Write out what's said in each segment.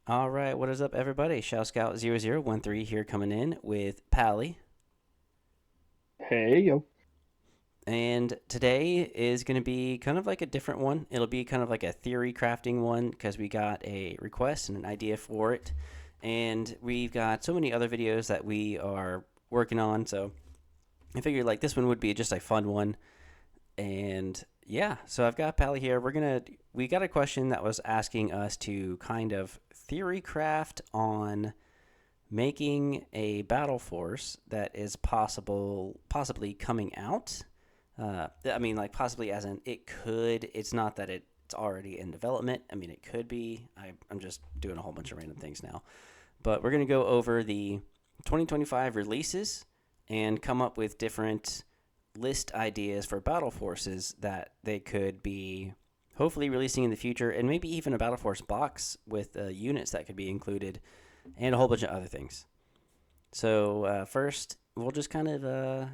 All right, what is up, everybody? Shout Scout 0013 here coming in with Pally. Hey, yo. And today is going to be kind of like a different one. It'll be kind of like a theory crafting one because we got a request and an idea for it. And we've got so many other videos that we are working on. So I figured like this one would be just a fun one. And yeah, so I've got Pally here. We got a question that was asking us to kind of theory craft on making a battle force that is possibly coming out. I mean, like possibly as in it could. It's not that it's already in development. I mean, it could be. I'm just doing a whole bunch of random things now. But we're gonna go over the 2025 releases and come up with different list ideas for battle forces that they could be hopefully releasing in the future, and maybe even a battle force box with units that could be included, and a whole bunch of other things. So first, we'll just kind of.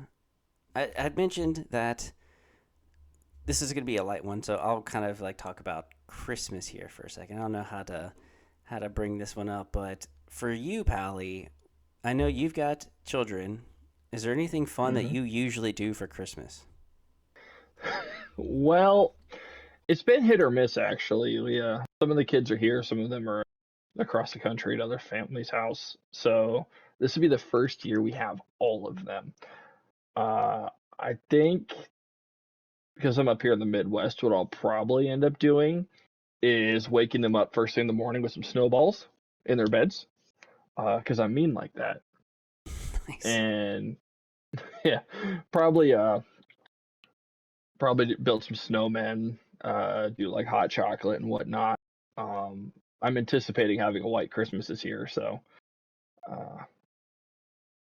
I'd mentioned that this is going to be a light one, so I'll kind of like talk about Christmas here for a second. I don't know how to bring this one up, but for you, Pally, I know you've got children. Is there anything fun that hmm you usually do for Christmas? Well, it's been hit or miss actually. Some of the kids are here, some of them are across the country at other families' house. So this will be the first year we have all of them. Uh, I think because I'm up here in the Midwest, what I'll probably end up doing is waking them up first thing in the morning with some snowballs in their beds. Because I'm mean like that. Nice. And yeah, probably build some snowmen, do like hot chocolate and whatnot. Um, I'm anticipating having a white Christmas this year, so uh,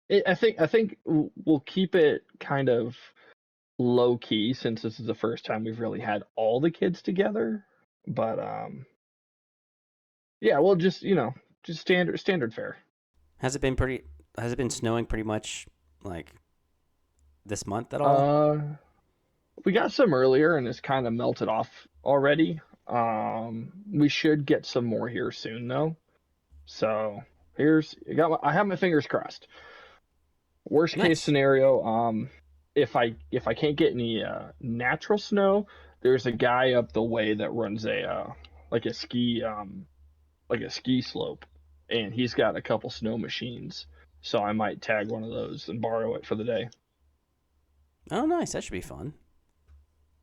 I think we'll keep it kind of low key since this is the first time we've really had all the kids together. But yeah, we'll just standard fare. Has it been pretty? Has it been snowing pretty much like this month at all? Uh, we got some earlier and it's kind of melted off already. We should get some more here soon though. So I have my fingers crossed. Worst case Nice. scenario, if I can't get any natural snow, there's a guy up the way that runs a like a ski like a ski slope, and he's got a couple snow machines. So I might tag one of those and borrow it for the day. Oh, nice. That should be fun.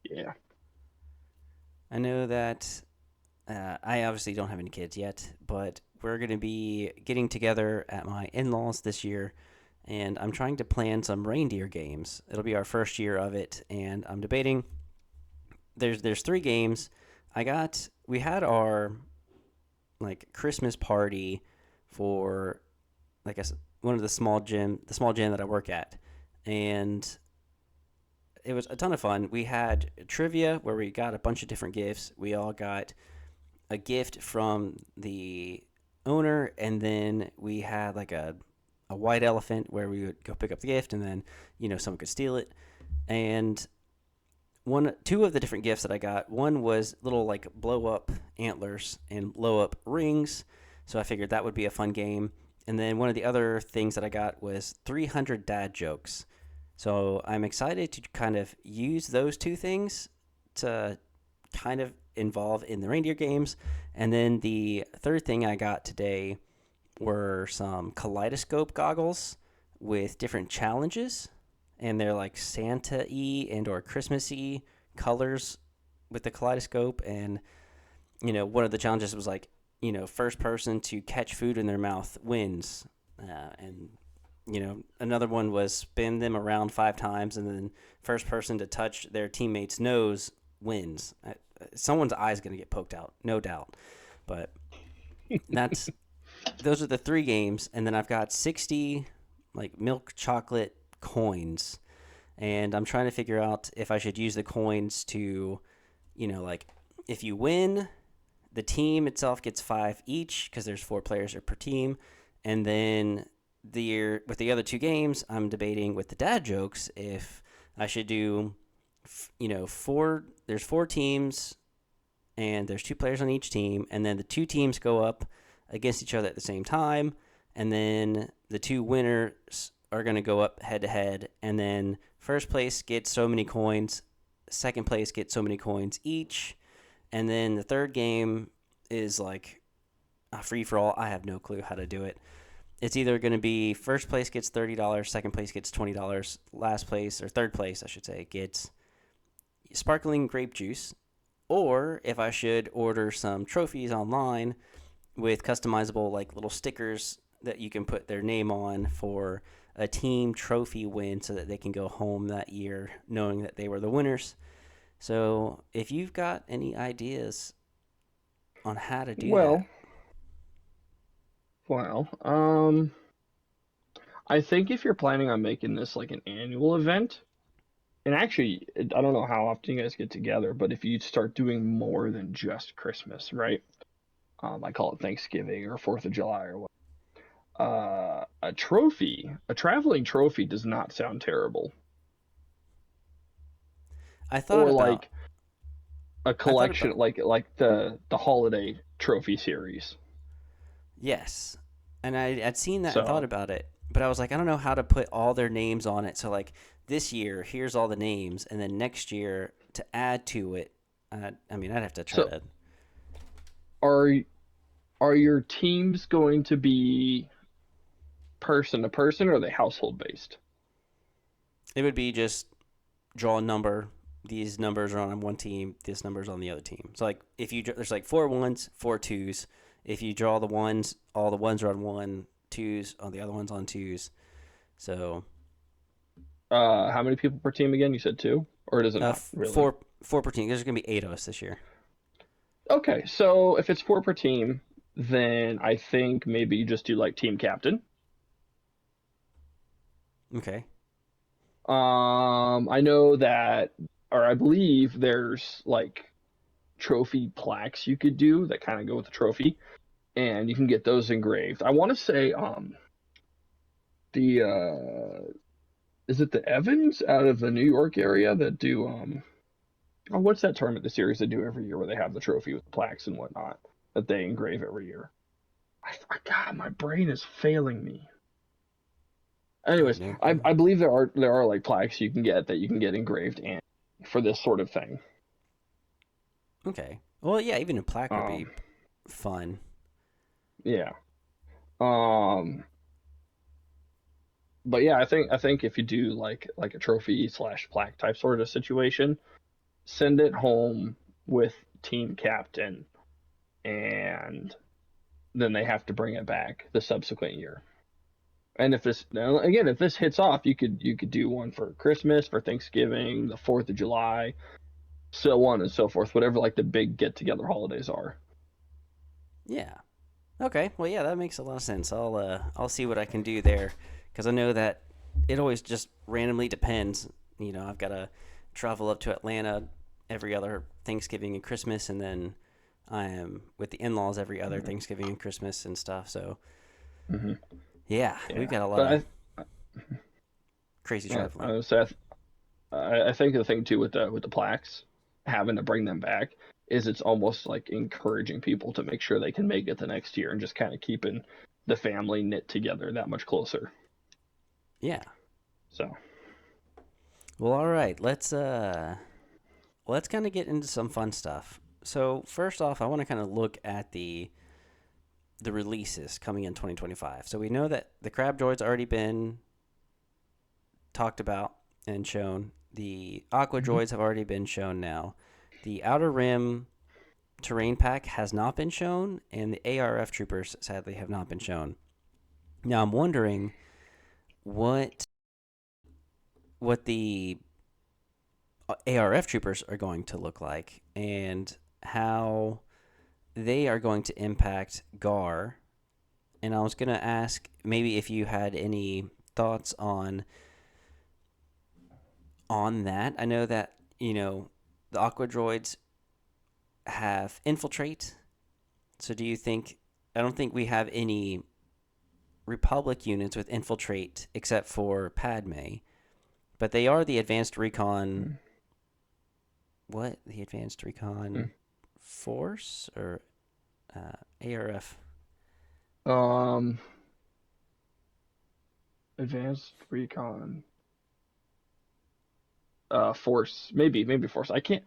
Yeah. I know that I obviously don't have any kids yet, but we're going to be getting together at my in laws this year, and I'm trying to plan some reindeer games. It'll be our first year of it, and I'm debating. There's three games. We had our like Christmas party for like one of the small gym that I work at, and it was a ton of fun. We had trivia where we got a bunch of different gifts. We all got a gift from the owner, and then we had like a white elephant where we would go pick up the gift, and then someone could steal it. And two of the different gifts that I got, one was little like blow up antlers and blow up rings, so I figured that would be a fun game. And then one of the other things that I got was 300 dad jokes. So I'm excited to kind of use those two things to kind of involve in the reindeer games. And then the third thing I got today were some kaleidoscope goggles with different challenges, and they're like Santa-y and or Christmassy colors with the kaleidoscope. And one of the challenges was like first person to catch food in their mouth wins, and another one was spin them around 5 times, and then first person to touch their teammate's nose wins. Someone's eye is going to get poked out, no doubt. But that's those are the three games, and then I've got 60 like milk chocolate coins, and I'm trying to figure out if I should use the coins to, like if you win, the team itself gets five each because there's 4 players per team, and then with the other two games, I'm debating with the dad jokes if I should do, four. There's 4 teams, and there's 2 players on each team, and then the 2 teams go up against each other at the same time, and then the two winners are going to go up head to head, and then first place gets so many coins, second place gets so many coins each, and then the third game is like a free for all. I have no clue how to do it. It's either going to be first place gets $30, second place gets $20, last place, or third place, I should say, gets sparkling grape juice. Or if I should order some trophies online with customizable like little stickers that you can put their name on for a team trophy win so that they can go home that year knowing that they were the winners. So if you've got any ideas on how to do Well, that. well, I think if you're planning on making this like an annual event, and actually, I don't know how often you guys get together, but if you start doing more than just Christmas, right? I call it Thanksgiving or Fourth of July or what. A trophy, a traveling trophy, does not sound terrible. I thought Or about like a I thought collection, about like the holiday trophy series. yes. And I'd seen that and thought So, about it, but I was like, I don't know how to put all their names on it. So like this year, here's all the names, and then next year to add to it, I mean, I'd have to try so to. are are your teams going to be person to person, or are they household based? It would be just draw a number. These numbers are on one team. This number's on the other team. So like if you there's like four ones, four twos. If you draw the ones, all the ones are on one, twos on the other ones on twos. So How many people per team again? You said two, or does it not really? four per team. There's gonna be eight of us this year. Okay, so if it's four per team, then I think maybe you just do like team captain. Okay. I know that, or I believe there's like trophy plaques you could do that kind of go with the trophy, and you can get those engraved. I want to say, the is it the Evans out of the New York area that do oh, what's that tournament, the series they do every year where they have the trophy with the plaques and whatnot that they engrave every year? God, my brain is failing me. I have Anyways, no I clue. I believe there are like plaques you can get engraved and for this sort of thing. Okay. Well, yeah, even a plaque would Um, be fun. yeah. Um, but yeah, I think if you do like a trophy slash plaque type sort of situation, send it home with team captain, and then they have to bring it back the subsequent year. And if this now again, if this hits off, you could do one for Christmas, for Thanksgiving, the Fourth of July, so on and so forth, whatever like the big get together holidays are. Yeah. Okay. Well, yeah, that makes a lot of sense. I'll see what I can do there because I know that it always just randomly depends. You know, I've got to travel up to Atlanta every other Thanksgiving and Christmas, and then I am with the in-laws every other Thanksgiving and Christmas and stuff. So Mm-hmm. yeah, we've Yeah, got a lot of but crazy I traveling. would say I think the thing too with the plaques, having to bring them back, is it's almost like encouraging people to make sure they can make it the next year and just kind of keeping the family knit together that much closer. Yeah. So, Well, all right. Let's kind of get into some fun stuff. So first off, I want to kind of look at the releases coming in 2025. So we know that the crab droid's already been talked about and shown. The aqua mhm. droids have already been shown now. The outer rim terrain pack has not been shown, and the ARF troopers sadly have not been shown. Now I'm wondering what the ARF troopers are going to look like and how they are going to impact GAR. And I was going to ask maybe if you had any thoughts on that. I know that, the aqua droids have infiltrate. So do you think I don't think we have any Republic units with infiltrate except for Padme, but they are the advanced recon. What the advanced recon force or ARF? Um, advanced recon, force, maybe force. I can't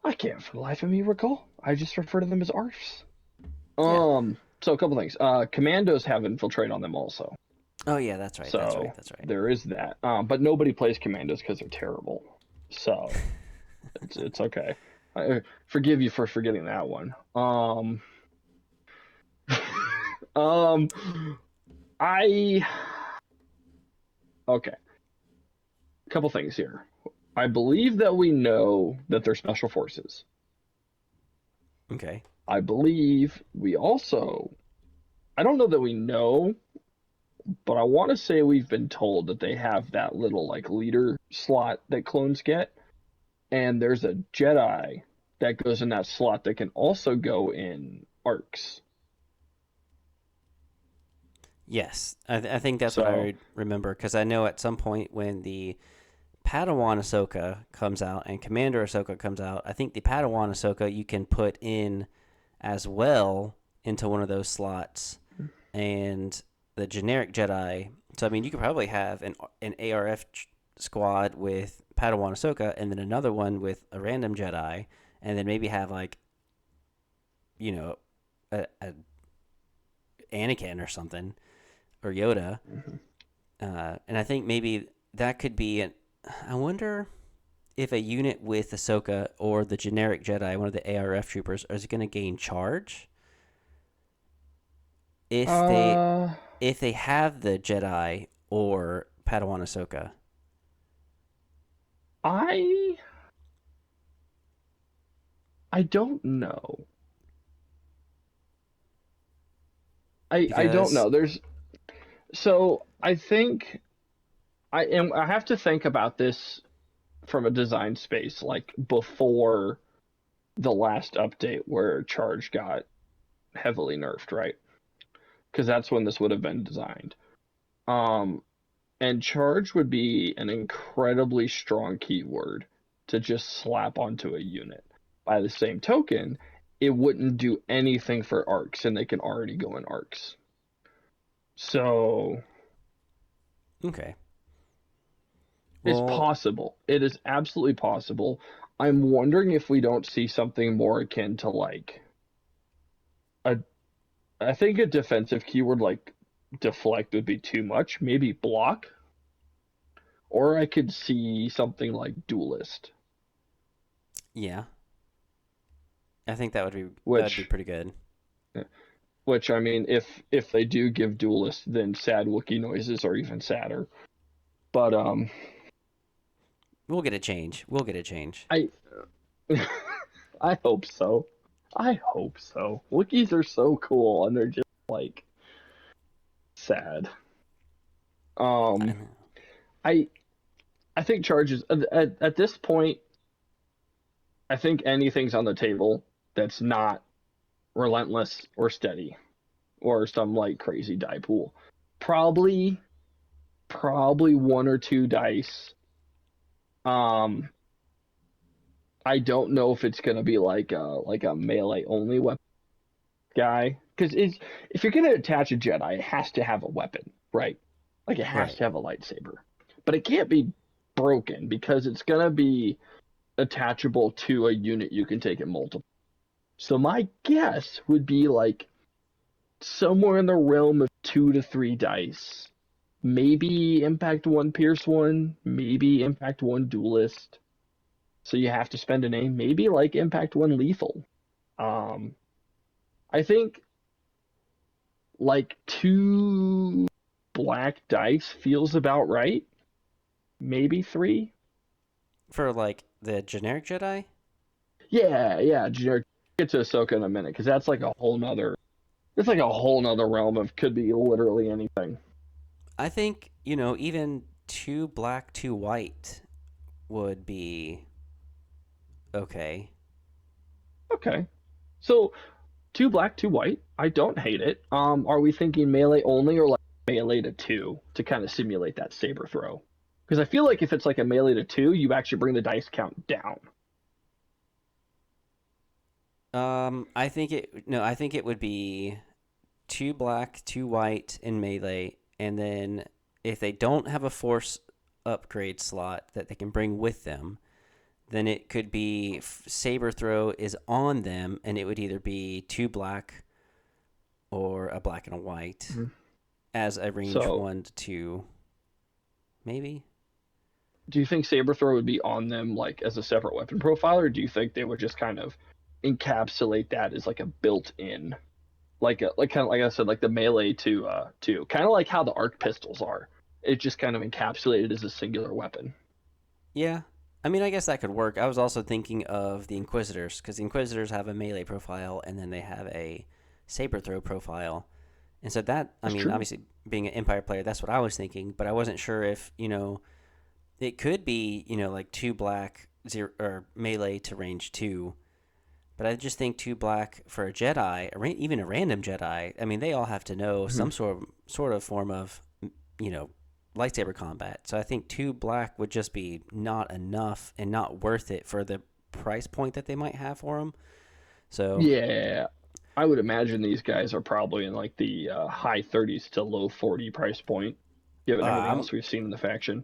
for the life of me recall. I just refer to them as ARFs. Yeah. So a couple things. Commandos have infiltrate on them also. Oh yeah, that's right. That's right. So That's right. there is that. But nobody plays Commandos because they're terrible. So it's okay. I forgive you for forgetting that one. Um, I okay. A couple things here. I believe that we know that they're special forces. Okay. I believe we also. I don't know that we know, but I want to say we've been told that they have that little like leader slot that clones get, and there's a Jedi that goes in that slot that can also go in arcs. Yes, I think that's what So, I remember because I know at some point when the Padawan Ahsoka comes out and Commander Ahsoka comes out, I think the Padawan Ahsoka you can put in as well into one of those slots, and the generic Jedi. So I mean, you could probably have an ARF squad with Padawan Ahsoka, and then another one with a random Jedi, and then maybe have like you know a Anakin or something or Yoda. And I think maybe that could be an. I wonder if a unit with Ahsoka or the generic Jedi, one of the ARF troopers, is going to gain charge if they uh, if they have the Jedi or Padawan Ahsoka. I I don't know. I don't Because know. I think I have to think about this from a design space like before the last update where charge got heavily nerfed, right? Because that's when this would have been designed. Um, and charge would be an incredibly strong keyword to just slap onto a unit. By the same token, it wouldn't do anything for arcs, and they can already go in arcs. So okay, it's well, possible. It is absolutely possible. I'm wondering if we don't see something more akin to like a I think a defensive keyword like deflect would be too much. Maybe block, or I could see something like duelist, yeah, I think that would be which pretty good. I mean, if they do give duelist, then sad Wookiee noises are even sadder. But We'll get a change. We'll get a change. I I hope so. I hope so. Wookiees are so cool, and they're just like sad. I Um, know. I I think charges at this point. I think anything's on the table that's not relentless or steady or some like crazy die pool. Probably probably one or two dice. Um, I don't know if it's gonna be like a melee only weapon guy because if you're gonna attach a Jedi, it has to have a weapon, right? Like it has Right. to have a lightsaber, but it can't be broken because it's gonna be attachable to a unit you can take it multiple. So my guess would be like somewhere in the realm of 2 to 3 dice. Maybe impact one, pierce one, maybe impact one, duelist. So you have to spend a name. Maybe like impact one, lethal. Um, I think like two black dice feels about right. Maybe three. For like the generic Jedi, Yeah. Generic. Get to Ahsoka in a minute because that's like a whole nother. It's like a whole nother realm of could be literally anything. I think even two black, two white would be okay. Okay. So two black, two white. I don't hate it. Are we thinking melee only or like melee to two to kind of simulate that saber throw? Because I feel like if it's like a melee to two, you actually bring the dice count down. I think it no, I think it would be two black, two white in melee, and then if they don't have a force upgrade slot that they can bring with them, then it could be saber throw is on them, and it would either be two black or a black and a white Mhm. as a range So, 1 to 2, maybe. do you think saber throw would be on them like as a separate weapon profile, or do you think they would just kind of encapsulate that as like a built-in, like kind of like I said, like the melee to kind of like how the arc pistols are. It's just kind of encapsulated as a singular weapon. Yeah. I mean, I guess that could work. I was also thinking of the Inquisitors, because the Inquisitors have a melee profile and then they have a saber throw profile. And so that, I That's mean, true. obviously being an Empire player, that's what I was thinking, but I wasn't sure if, it could be, like two black zero or melee to range 2. But I just think two black for a Jedi, even a random Jedi. I mean, they all have to know Mhm. some sort of form of, you know, lightsaber combat. So I think two black would just be not enough and not worth it for the price point that they might have for them. So Yeah, I would imagine these guys are probably in like the high 30s to low 40 price point, given everything I'm else we've seen in the faction.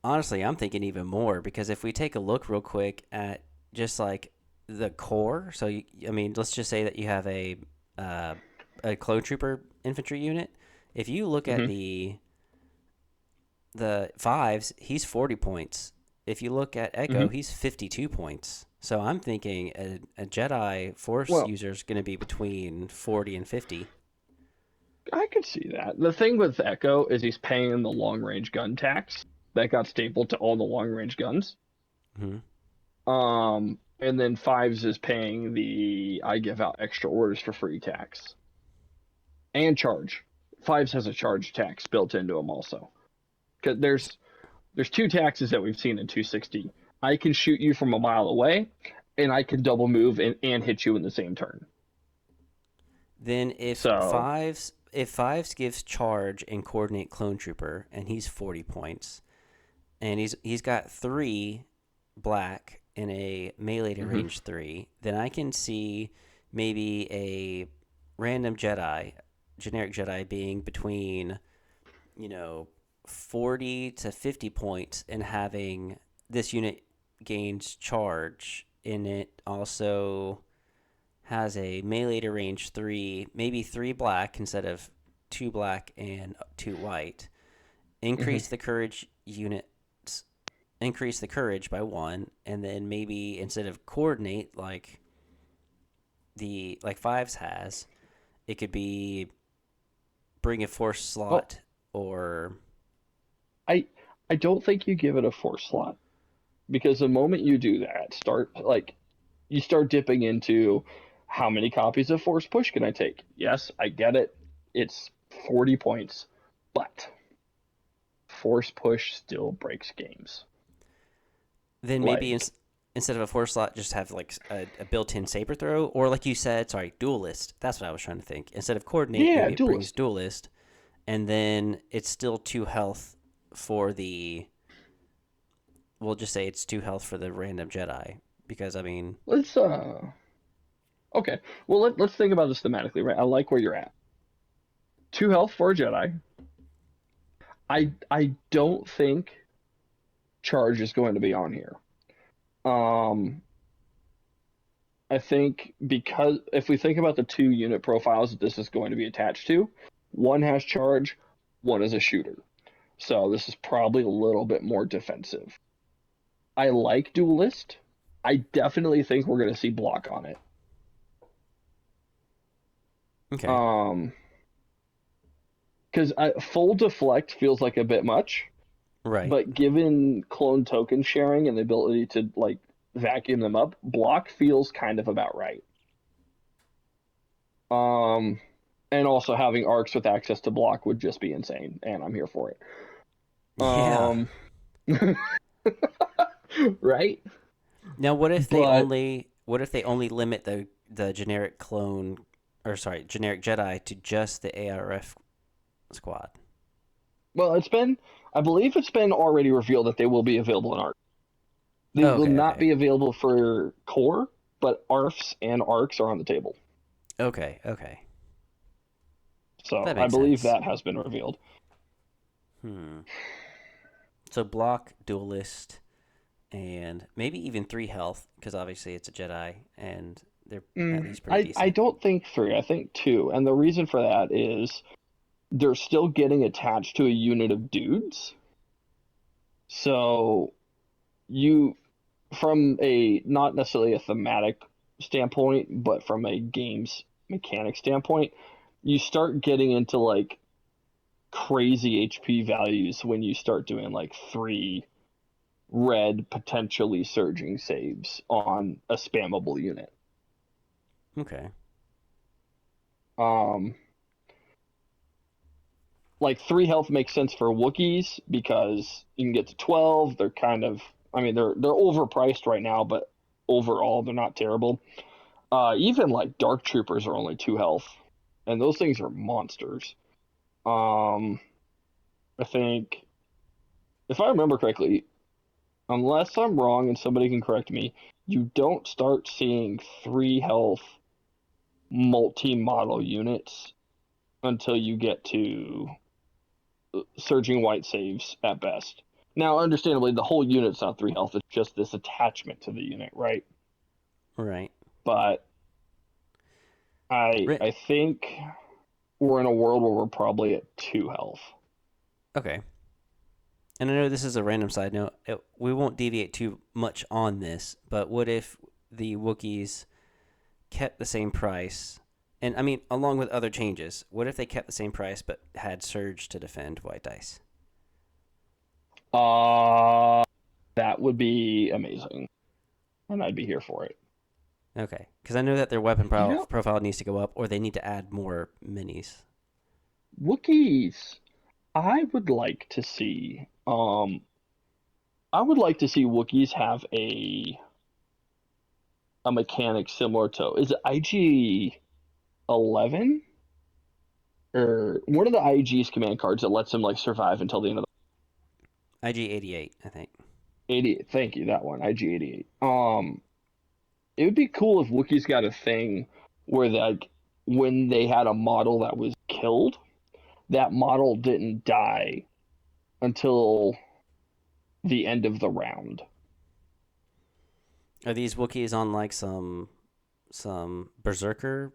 honestly, I'm thinking even more because if we take a look real quick at just like the core, so I mean, let's just say that you have uh, a clone trooper infantry unit. If you look at Hmm. the fives, he's 40 points. If you look at Hmm. Echo, he's 52 points. So I'm thinking a Jedi Force Well, user is going to be between 40 and 50. I could see that. The thing with Echo is he's paying the long range gun tax that got stapled to all the long range guns. Mm-hmm. And then Fives is paying the I give out extra orders for free tax and charge. Fives has a charge tax built into him also. Because there's two taxes that we've seen in 260. I can shoot you from a mile away, and I can double move and hit you in the same turn. Then if So, fives gives charge and coordinate clone trooper, and he's 40 points, and he's got three black in a melee to mhm. range 3, then I can see maybe a random Jedi, generic Jedi, being between, you know, 40 to 50 points and having this unit gains charge, and it also has a melee to range 3, maybe 3 black instead of 2 black and 2 white. Mhm. Increase the courage units, increase the courage by 1, and then maybe instead of coordinate like fives has, it could be bring a force Well, slot or I I don't think you give it a force slot because the moment you do that, you start dipping into how many copies of Force Push can I take? Yes, I get it. It's 40 points, but Force Push still breaks games. then maybe Like, instead of a force slot, just have like a built-in saber throw, or like you said, sorry, duelist. That's what I was trying to think. Instead of coordinate, yeah, maybe it brings duelist. duelist, and then it's still 2 health for the. We'll just say it's 2 health for the random Jedi because I mean, Let's okay. Well, let's think about this thematically, right? I like where you're at. 2 health for a Jedi. I don't think charge is going to be on here. Um, I think because if we think about the two unit profiles that this is going to be attached to, one has charge, one is a shooter. So this is probably a little bit more defensive. I like duelist. I definitely think we're going to see block on it. okay, Um, because full deflect feels like a bit much, right, but given clone token sharing and the ability to like vacuum them up, block feels kind of about right. Um, and also having arcs with access to block would just be insane, and I'm here for it. yeah. Um, right? Now, But what if they only limit the generic clone, or sorry, generic Jedi to just the ARF squad? well, I believe it's been already revealed that they will be available in arc. They Oh, will okay, not okay, be available for core, but ARFs and arcs are on the table. okay, okay. So That I makes believe sense. that has been revealed. Hmm. So block, duelist, and maybe even 3 health, because obviously it's a Jedi, and they're at least pretty I decent. don't think three. I think two, and the reason for that is they're still getting attached to a unit of dudes. So you, from a not necessarily a thematic standpoint, but from a games mechanic standpoint, you start getting into like crazy HP values when you start doing like three red potentially surging saves on a spammable unit. Okay. Um, like 3 health makes sense for Wookiees because you can get to 12. They're kind of, I mean, they're overpriced right now, but overall they're not terrible. Even like Dark Troopers are only 2 health, and those things are monsters. Um, I think if I remember correctly, unless I'm wrong and somebody can correct me, you don't start seeing 3 health multi-model units until you get to surging white saves at best. Now, understandably, the whole unit's not 3 health; it's just this attachment to the unit, right? Right. But Ri- I think we're in a world where we're probably at 2 health. Okay. And I know this is a random side note. We won't deviate too much on this, but what if the Wookiees kept the same price? And I mean, along with other changes, what if they kept the same price but had Surge to defend White Dice? Uh, that would be amazing, and I'd be here for it. Okay. Because I know that their weapon You know, profile needs to go up, or they need to add more minis. Wookiees. I would like to see. I would like to see Wookiees have a mechanic similar to, is it IG-11 or one of the IG's command cards that lets them like survive until the end of IG-88, I think. the 88. Thank you, that one, IG-88. It would be cool if Wookiees got a thing where like when they had a model that was killed, that model didn't die until the end of the round. Are these Wookiees on like some berserker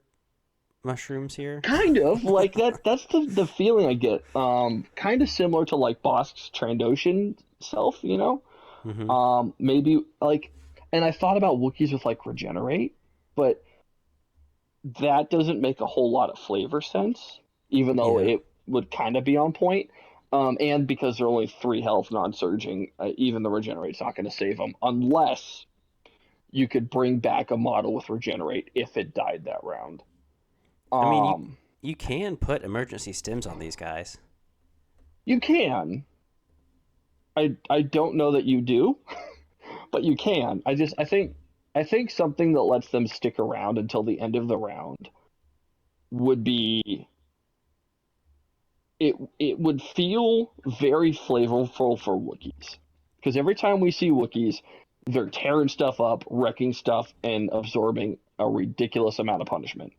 mushrooms here? Kind of like that. That's the feeling I get. Kind of similar to like Bosk's Trandoshan self, you know. Mm-hmm. Maybe like, and I thought about Wookiees with like regenerate, but that doesn't make a whole lot of flavor sense, even though Yeah. it would kind of be on point. And because they're only 3 health non-surging, even the regenerate's not going to save them unless you could bring back a model with regenerate if it died that round. I mean, you Um, you can put emergency stims on these guys. you can. I don't know that you do, but you can. I think something that lets them stick around until the end of the round would be, it would feel very flavorful for Wookiees. Because every time we see Wookiees, they're tearing stuff up, wrecking stuff, and absorbing a ridiculous amount of punishment.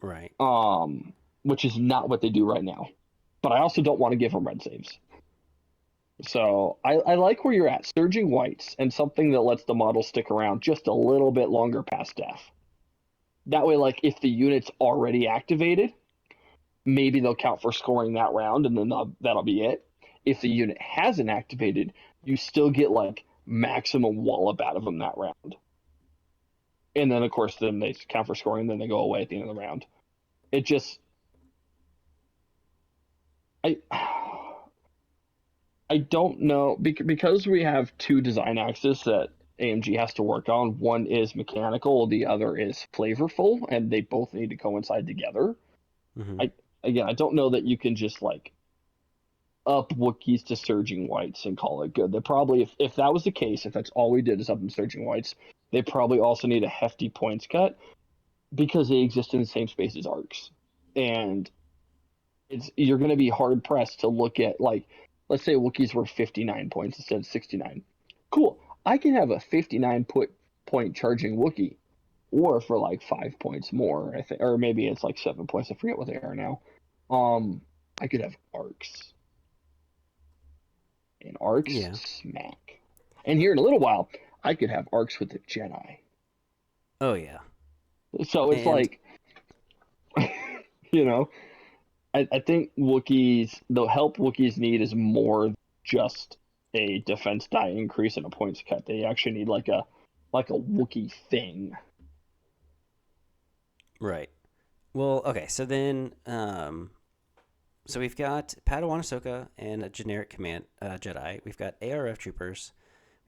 Right. Um, which is not what they do right now. But I also don't want to give them red saves. So I like where you're at, surging whites, and something that lets the model stick around just a little bit longer past death. That way, like if the unit's already activated, maybe they'll count for scoring that round, and then that'll be it. If the unit hasn't activated, you still get like maximum wallop out of them that round. And then of course then they count for scoring, and then they go away at the end of the round. It just I I don't know because we have two design axes that AMG has to work on. One is mechanical, the other is flavorful, and they both need to coincide together. Mm-hmm. I Again, I don't know that you can just like up Wookiees to surging whites and call it good. They probably, if that was the case, if that's all we did is up them surging whites, they probably also need a hefty points cut because they exist in the same space as arcs, and it's you're going to be hard pressed to look at like, let's say Wookiees were 59 points instead of 69. Cool, I can have a 59 point charging Wookiee or for like 5 points more, I think, or maybe it's like 7 points. I forget what they are now. Um, I could have arcs, and arcs Yeah. smack. And here in a little while, I could have arcs with the Jedi. Oh yeah. So it's And like, you know, I think Wookiees, the help Wookiees need is more just a defense die increase and a points cut. They actually need like a Wookiee thing. right. Well, okay. So we've got Padawan Ahsoka and a generic command Jedi. We've got ARF troopers.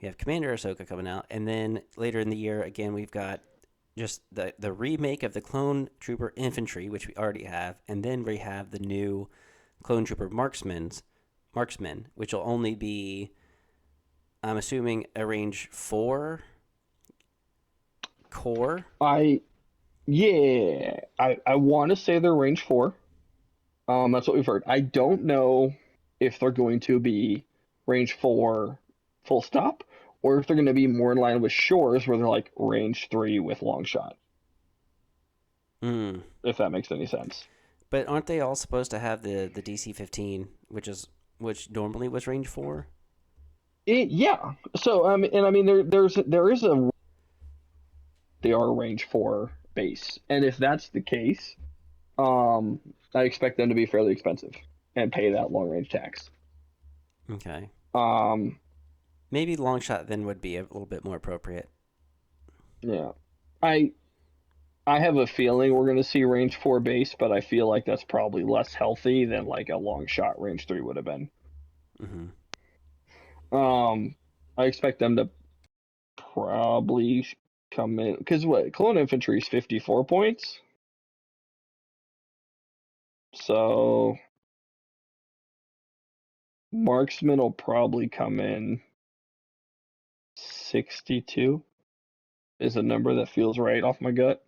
We have Commander Ahsoka coming out, and then later in the year, again, we've got just the remake of the Clone Trooper Infantry, which we already have, and then we have the new Clone Trooper Marksmen, which will only be, I'm assuming, a range 4 core. I Yeah, I want to say they're range four. That's what we've heard. I don't know if they're going to be range four full stop, or if they're going to be more in line with Shores, where they're like range three with long shot. Mm. If that makes any sense. But aren't they all supposed to have the DC-15, which normally was range 4? Yeah. So and I mean there is a they are range four base, and if that's the case, um, I expect them to be fairly expensive and pay that long range tax. Okay. Um, Maybe long shot then would be a little bit more appropriate. yeah. I I have a feeling we're going to see range four base, but I feel like that's probably less healthy than like a long shot range three would have been. Mm-hmm. Um, I expect them to probably come in because what clone infantry is 54 points, so marksman will probably come in 62 is a number that feels right off my gut.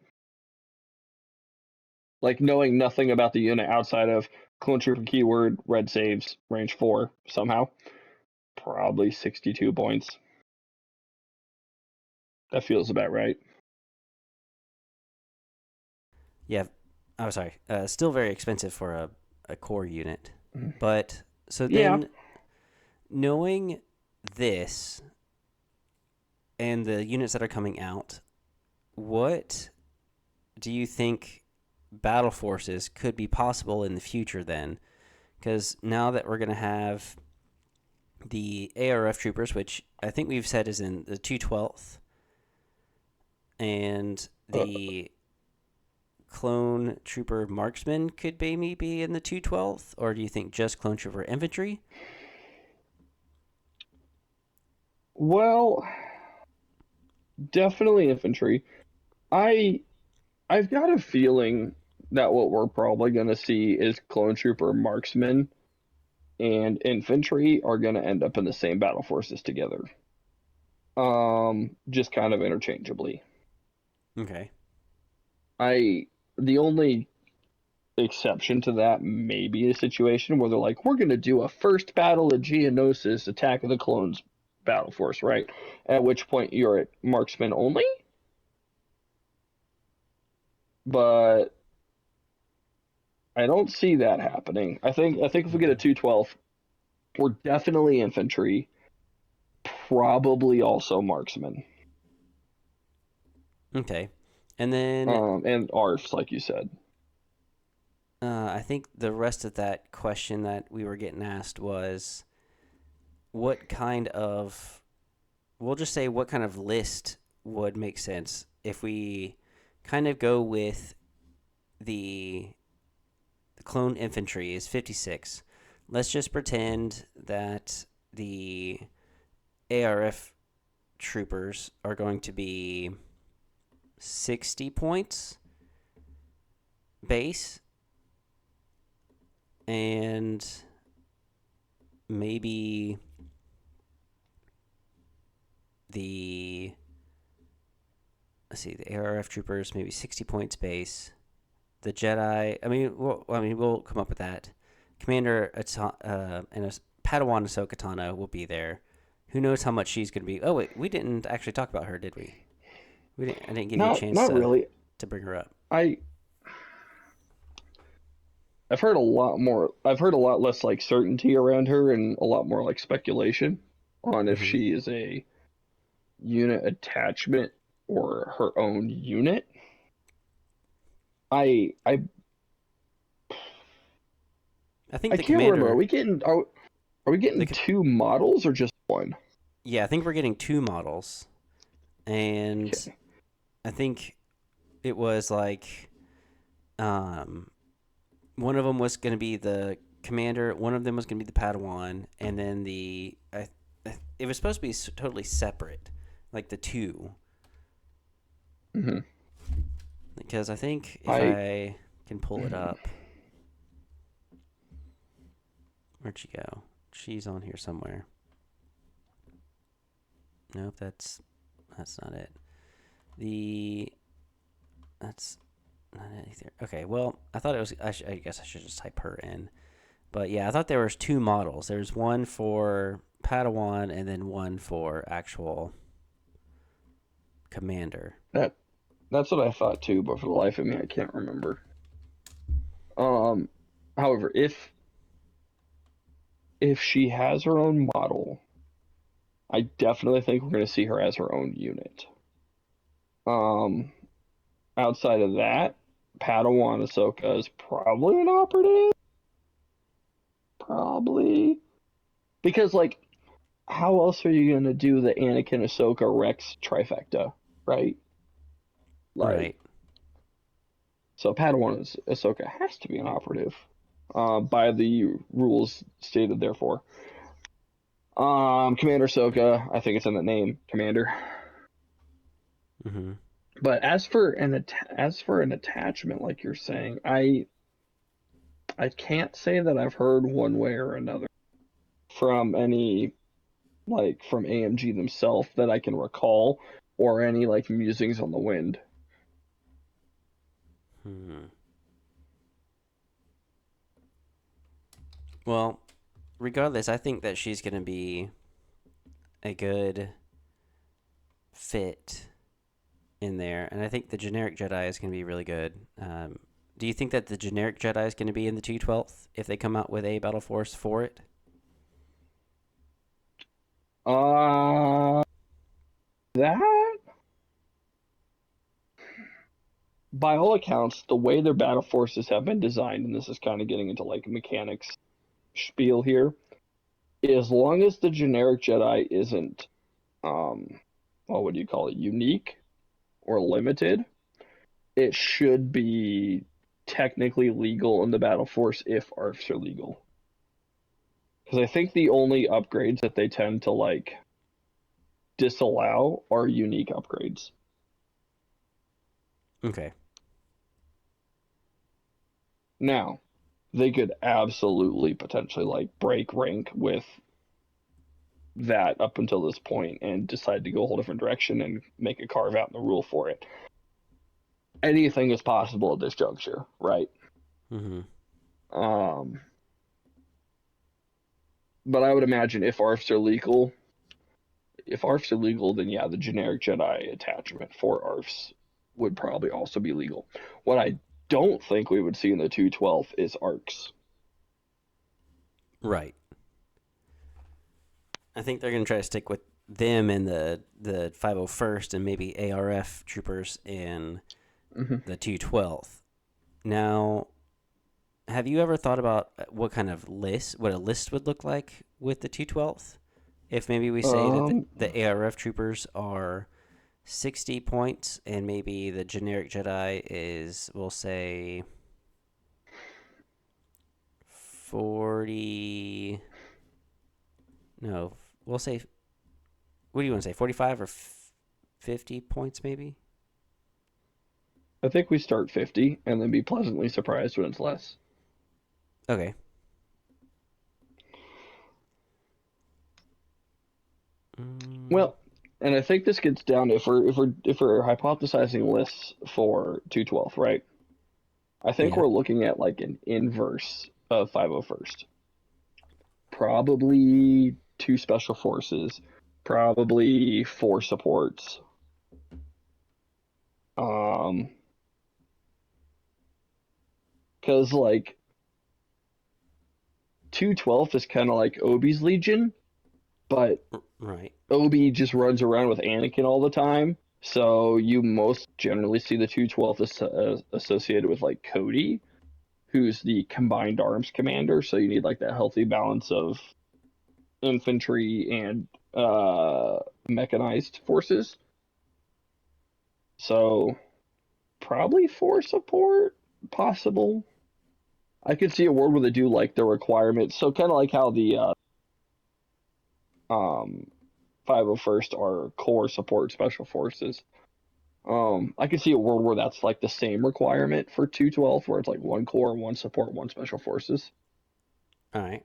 Like knowing nothing about the unit outside of clone trooper keyword, red saves, range four somehow, probably 62 points. That feels about right. Yeah. Oh, sorry. Still very expensive for a core unit. But so Yeah, then knowing this and the units that are coming out, what do you think battle forces could be possible in the future then? Because now that we're going to have the ARF troopers, which I think we've said is in the 212th, and uh, the clone trooper marksman could maybe be in the 212th, or do you think just clone trooper infantry? well, definitely infantry. I I've got a feeling that what we're probably going to see is clone trooper marksmen and infantry are going to end up in the same battle forces together. Just kind of interchangeably. Okay. I the only exception to that may be a situation where they're like, we're going to do a first battle of Geonosis, Attack of the Clones battle force, right? At which point you're at marksman only. But I don't see that happening. I think if we get a Okay. 212, we're definitely infantry, probably also marksman, Okay. And then and ARFs, like you said. I think the rest of that question that we were getting asked was what kind of, we'll just say what kind of list would make sense if we kind of go with the, the clone infantry is 56. Let's just pretend that the ARF troopers are going to be 60 points base and maybe the, let's see, the ARF troopers maybe 60 points base. The Jedi, we'll come up with that. Commander and a Padawan Ahsoka Tano will be there. Who knows how much she's going to be? Oh wait, we didn't actually talk about her, did we? I didn't give you a Not chance not really. to bring her up. I I've heard a lot more. I've heard a lot less like certainty around her and a lot more like speculation on if Hmm. she is a unit attachment or her own unit. I I think I the can't remember. commander, Are we getting the two models or just one? yeah, I think we're getting two models, and Okay. I think it was like um, one of them was going to be the commander, one of them was going to be the Padawan, and then it was supposed to be totally separate, like the two, Hmm. because I think if I I can pull it up, where'd she go? She's on here somewhere. Nope, that's not it. The that's not it either. Okay, well, I thought it was. I guess I should just type her in. But yeah, I thought there was two models. There's one for Padawan and then one for actual commander. that that's what I thought too, but for the life of me, I can't remember. Um, However, if she has her own model, I definitely think we're going to see her as her own unit. Um, Outside of that, Padawan Ahsoka is probably an operative, probably because like, how else are you going to do the Anakin Ahsoka Rex trifecta, right? Like, Right. so Padawan Ahsoka has to be an operative, by the rules stated. Therefore, Commander Ahsoka, I think it's in the name, Commander. Mm-hmm. But as for an attachment, like you're saying, I can't say that I've heard one way or another from any like from AMG themselves that I can recall, or any like musings on the wind. Hmm. Well, regardless, I think that she's going to be a good fit in there, and I think the generic Jedi is going to be really good. Do you think that the generic Jedi is going to be in the 212th if they come out with a battle force for it? Uh, that by all accounts, the way their battle forces have been designed, and this is kind of getting into like mechanics spiel here, as long as the generic Jedi isn't, um, what would you call it, unique or limited, it should be technically legal in the battle force if ARFs are legal. Because I think the only upgrades that they tend to like disallow are unique upgrades. Okay. Now, they could absolutely potentially like break rank with that up until this point and decide to go a whole different direction and make a carve out in the rule for it. Anything is possible at this juncture, right? Mm-hmm. Um, but I would imagine if ARFs are legal, then yeah, the generic Jedi attachment for ARFs would probably also be legal. What I don't think we would see in the 212 is ARCs. Right. I think they're going to try to stick with them and the 501st and maybe ARF troopers in Mm-hmm. the 212th. Now, have you ever thought about what a list would look like with the 212th? If maybe we say that Um, the ARF troopers are 60 points and maybe the generic Jedi is, we'll say, 40. No, we'll say, what do you want to say, 45 or 50 points maybe? I think we start 50 and then be pleasantly surprised when it's less. Okay. Mm, Well, and I think this gets down to if we're hypothesizing lists for 212, right? I think yeah. we're looking at like an inverse of 501st. Probably two special forces, probably four supports. Um, because like 212 is kind of like Obi's Legion, but Right. Obi just runs around with Anakin all the time. So you most generally see the 212 associated with like Cody, who's the combined arms commander. So you need like that healthy balance of infantry and uh, mechanized forces. So probably for support, possible. I could see a world where they do like the requirements. So kind of like how the um 501st are core support special forces. I could see a world where that's like the same requirement for 212, where it's like one core, one support, one special forces. All right.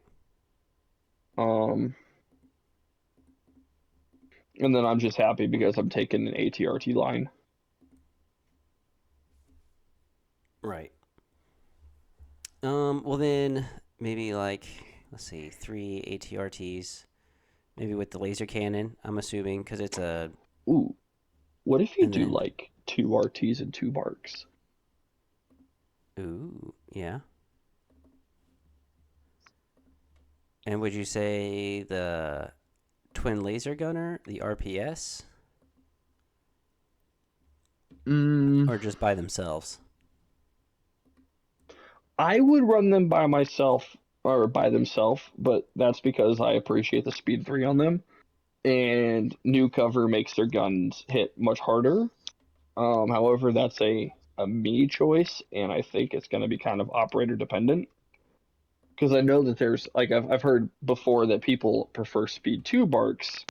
Um, and then I'm just happy because I'm taking an ATRT line. Right. Well then maybe like let's see, 3 ATRTs, maybe with the laser cannon. I'm assuming because it's a Ooh, what if you and do then like two RTs and two barks? ooh yeah. And would you say the twin laser gunner, the RPS, Mm, or just by themselves? I would run them by myself or by themselves, but that's because I appreciate the speed 3 on them. And new cover makes their guns hit much harder. However, that's a me choice, and I think it's going to be kind of operator dependent. Because I know that there's like I've heard before that people prefer speed 2 barks,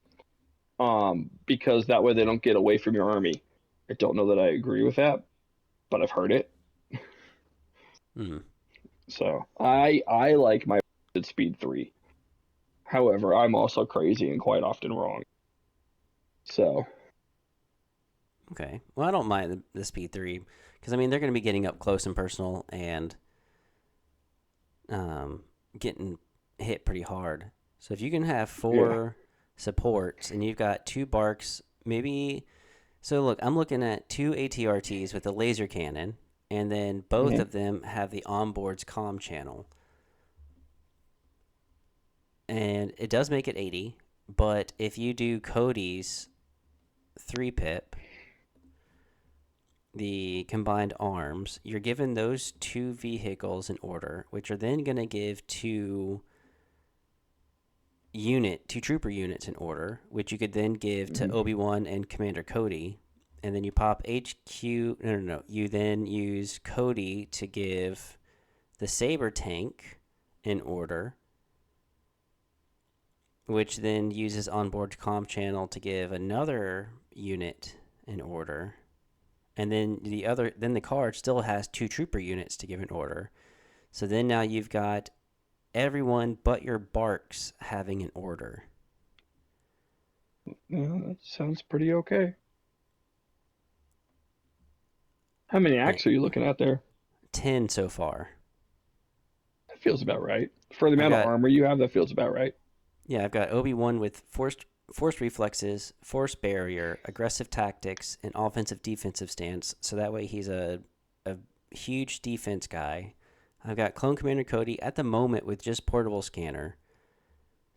because that way they don't get away from your army. I don't know that I agree with that, but I've heard it. Hmm. So I like my speed 3. However, I'm also crazy and quite often wrong. So Okay. Well, I don't mind the speed 3 because I mean they're going to be getting up close and personal and getting hit pretty hard. So if you can have yeah. 4 supports and you've got 2 barks, maybe. So look, I'm looking at 2 ATRTs with a laser cannon, and then both Mhm. of them have the onboard's comm channel, and it does make it 80. But if you do Cody's 3 pip, the combined arms, you're given those 2 vehicles in order, which are then going to give 2 trooper units in order, which you could then give to Mhm. Obi-Wan and Commander Cody. And then you pop HQ. No, no, no. You then use Cody to give the Saber tank in order, which then uses onboard comm channel to give another unit in order. And then the card still has 2 trooper units to give in order. So then now you've got everyone but your barks having an order. Yeah, that sounds pretty okay. How many And acts are you looking at there? 10 so far. That feels about right. For the I've amount of got armor you have, that feels about right. Yeah, I've got Obi-Wan with forced reflexes, force barrier, aggressive tactics, and offensive defensive stance. So that way he's a huge defense guy. I've got Clone Commander Cody at the moment with just portable scanner.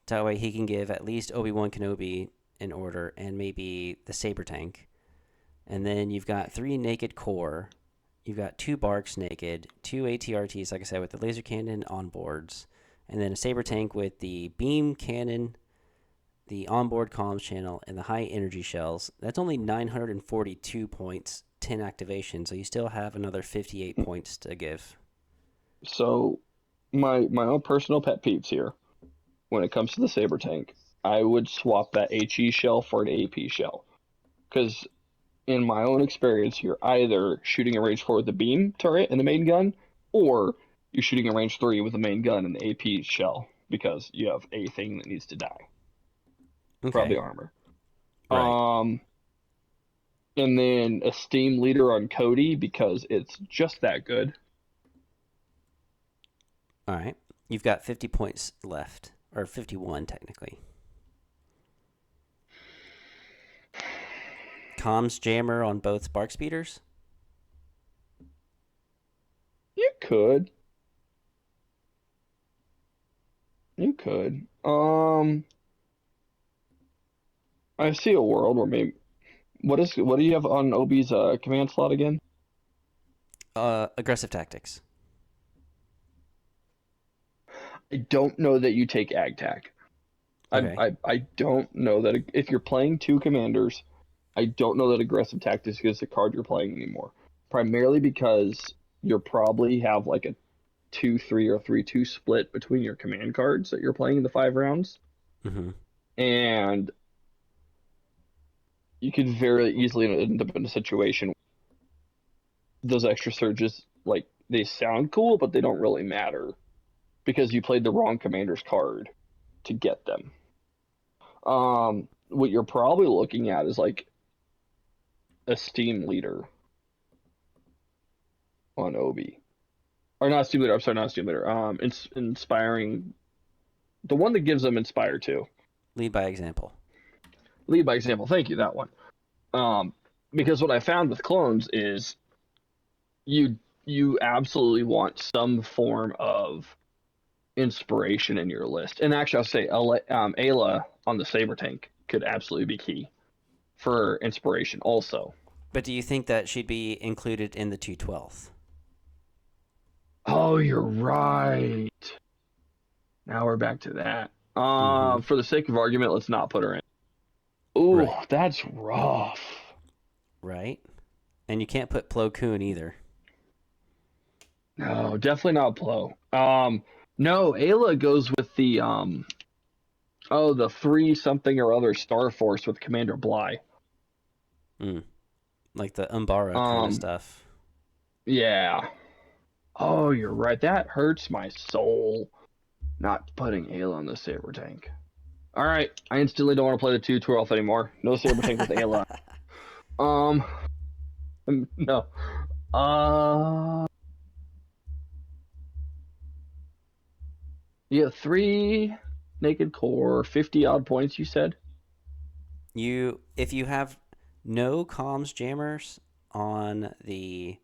That way he can give at least Obi-Wan Kenobi in order and maybe the saber tank. And then you've got 3 naked core. You've got 2 barks naked, 2 ATRTs, like I said, with the laser cannon on boards, and then a saber tank with the beam cannon, the onboard comms channel, and the high energy shells. That's only 942 points, 10 activation, so you still have another 58 points to give. So my own personal pet peeves here when it comes to the saber tank, I would swap that HE shell for an AP shell. Because in my own experience, you're either shooting a range 4 with the beam turret and the main gun, or you're shooting a range 3 with the main gun and the AP shell because you have a thing that needs to die. Probably Okay, armor. right. Um, and then a Steam leader on Cody because it's just that good. All right. You've got 50 points left, or 51 technically. Comms jammer on both spark speeders. could. You could. I see a world where maybe what do you have on Obi's command slot again? Aggressive tactics. I don't know that you take ag tac. Okay. I don't know that if you're playing two commanders, I don't know that aggressive tactics is the card you're playing anymore. Primarily because you'll probably have like a 2-3 or 3-2 split between your command cards that you're playing in the 5 rounds. Mm-hmm. And you could very easily end up in a situation those extra surges like they sound cool, but they don't really matter because you played the wrong commander's card to get them. What you're probably looking at is like a Steam leader on Obi, or not Steam leader. I'm sorry, not Steam leader. Inspiring, the one that gives them Inspire too. Lead by example. Lead by example. Thank you, that one. Um, because what I found with clones is you absolutely want some form of inspiration in your list. And actually, I'll say Ayla on the Saber Tank could absolutely be key for inspiration also. But do you think that she'd be included in the 212th? Oh, you're right. Now we're back to that. Mm-hmm. For the sake of argument, let's not put her in. Ooh, Right. that's rough. Right. And you can't put Plo Koon either. No, definitely not Plo. No, Ayla goes with the the three something or other Star Force with Commander Bly. Mm. Like the Umbara kind of Um, stuff. yeah. Oh, you're right. That hurts my soul. Not putting Ayla on the Saber Tank. All right, I instantly don't want to play the 212 anymore. No Saber Tank with Ayla. Um, no. Uh, you have three naked core, 50 odd points. You said. If you have no comms jammers on the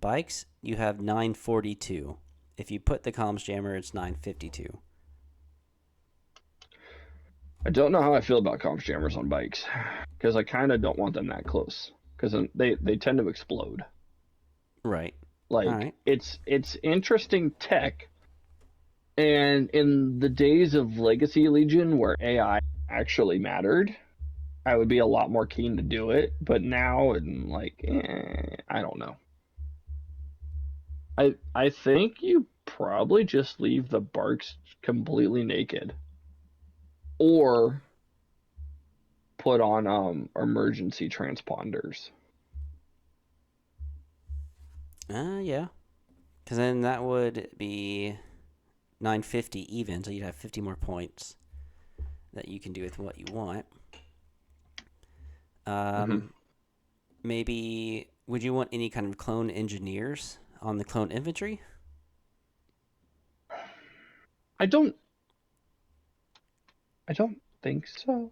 bikes, you have 942. If you put the comms jammer, it's 952. I don't know how I feel about comms jammers on bikes because I kind of don't want them that close because they tend to explode. Right. All Like right. it's interesting tech, and in the days of Legacy Legion where AI actually mattered, I would be a lot more keen to do it. But now, and like, I don't know. I think you probably just leave the barks completely naked, or put on emergency transponders. Yeah. Because then that would be 950 even, so you'd have 50 more points that you can do with what you want. Hmm. Um, Maybe would you want any kind of clone engineers on the clone infantry? I don't I don't think so.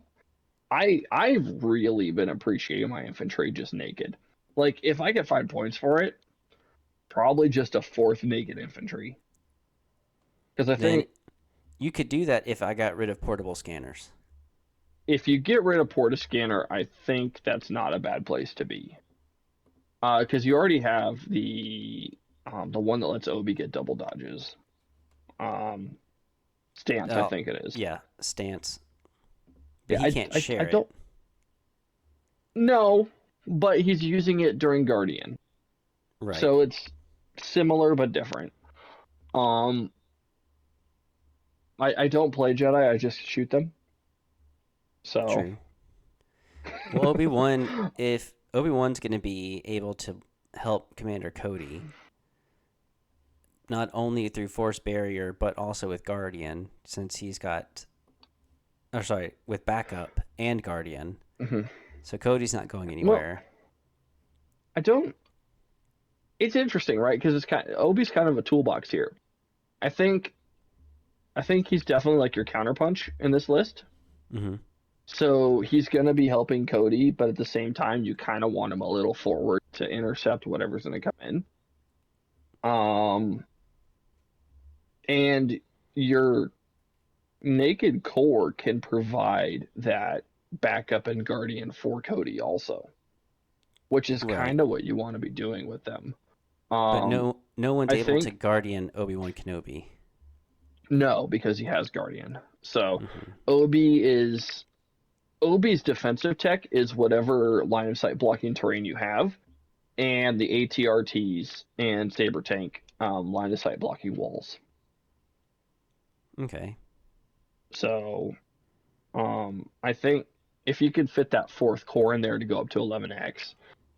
I've really been appreciating my infantry just naked. Like if I get 5 points for it, probably just a fourth naked infantry. Because I Then think you could do that if I got rid of portable scanners. if you get rid of Porta Scanner, I think that's not a bad place to be. Because you already have the one that lets Obi get double dodges. Um, Stance, I Oh, think it is. yeah, stance. But Yeah, he can't I share it. don't know, but he's using it during Guardian, Right. so it's similar but different. Um, I don't play Jedi, I just shoot them. So, True. Well, Obi-Wan, if Obi-Wan's going to be able to help Commander Cody, not only through Force Barrier, but also with Guardian, since he's got, or sorry, with backup and Guardian. mhm. So Cody's not going Well, anywhere. I don't. It's interesting, right? Because Obi's kind of a toolbox here. I think I think he's definitely like your counterpunch in this list. Mm-hmm. So he's gonna be helping Cody, but at the same time, you kind of want him a little forward to intercept whatever's gonna come in. Um, and your naked core can provide that backup and guardian for Cody also, which is Right. kind of what you want to be doing with them. But Um, no one's I able to think guardian Obi-Wan Kenobi. no, because he has guardian. So Hmm. Obi is Obi's defensive tech is whatever line of sight blocking terrain you have, and the ATRTs and Saber Tank line of sight blocking walls. Okay. So I think if you could fit that fourth core in there to go up to 11x,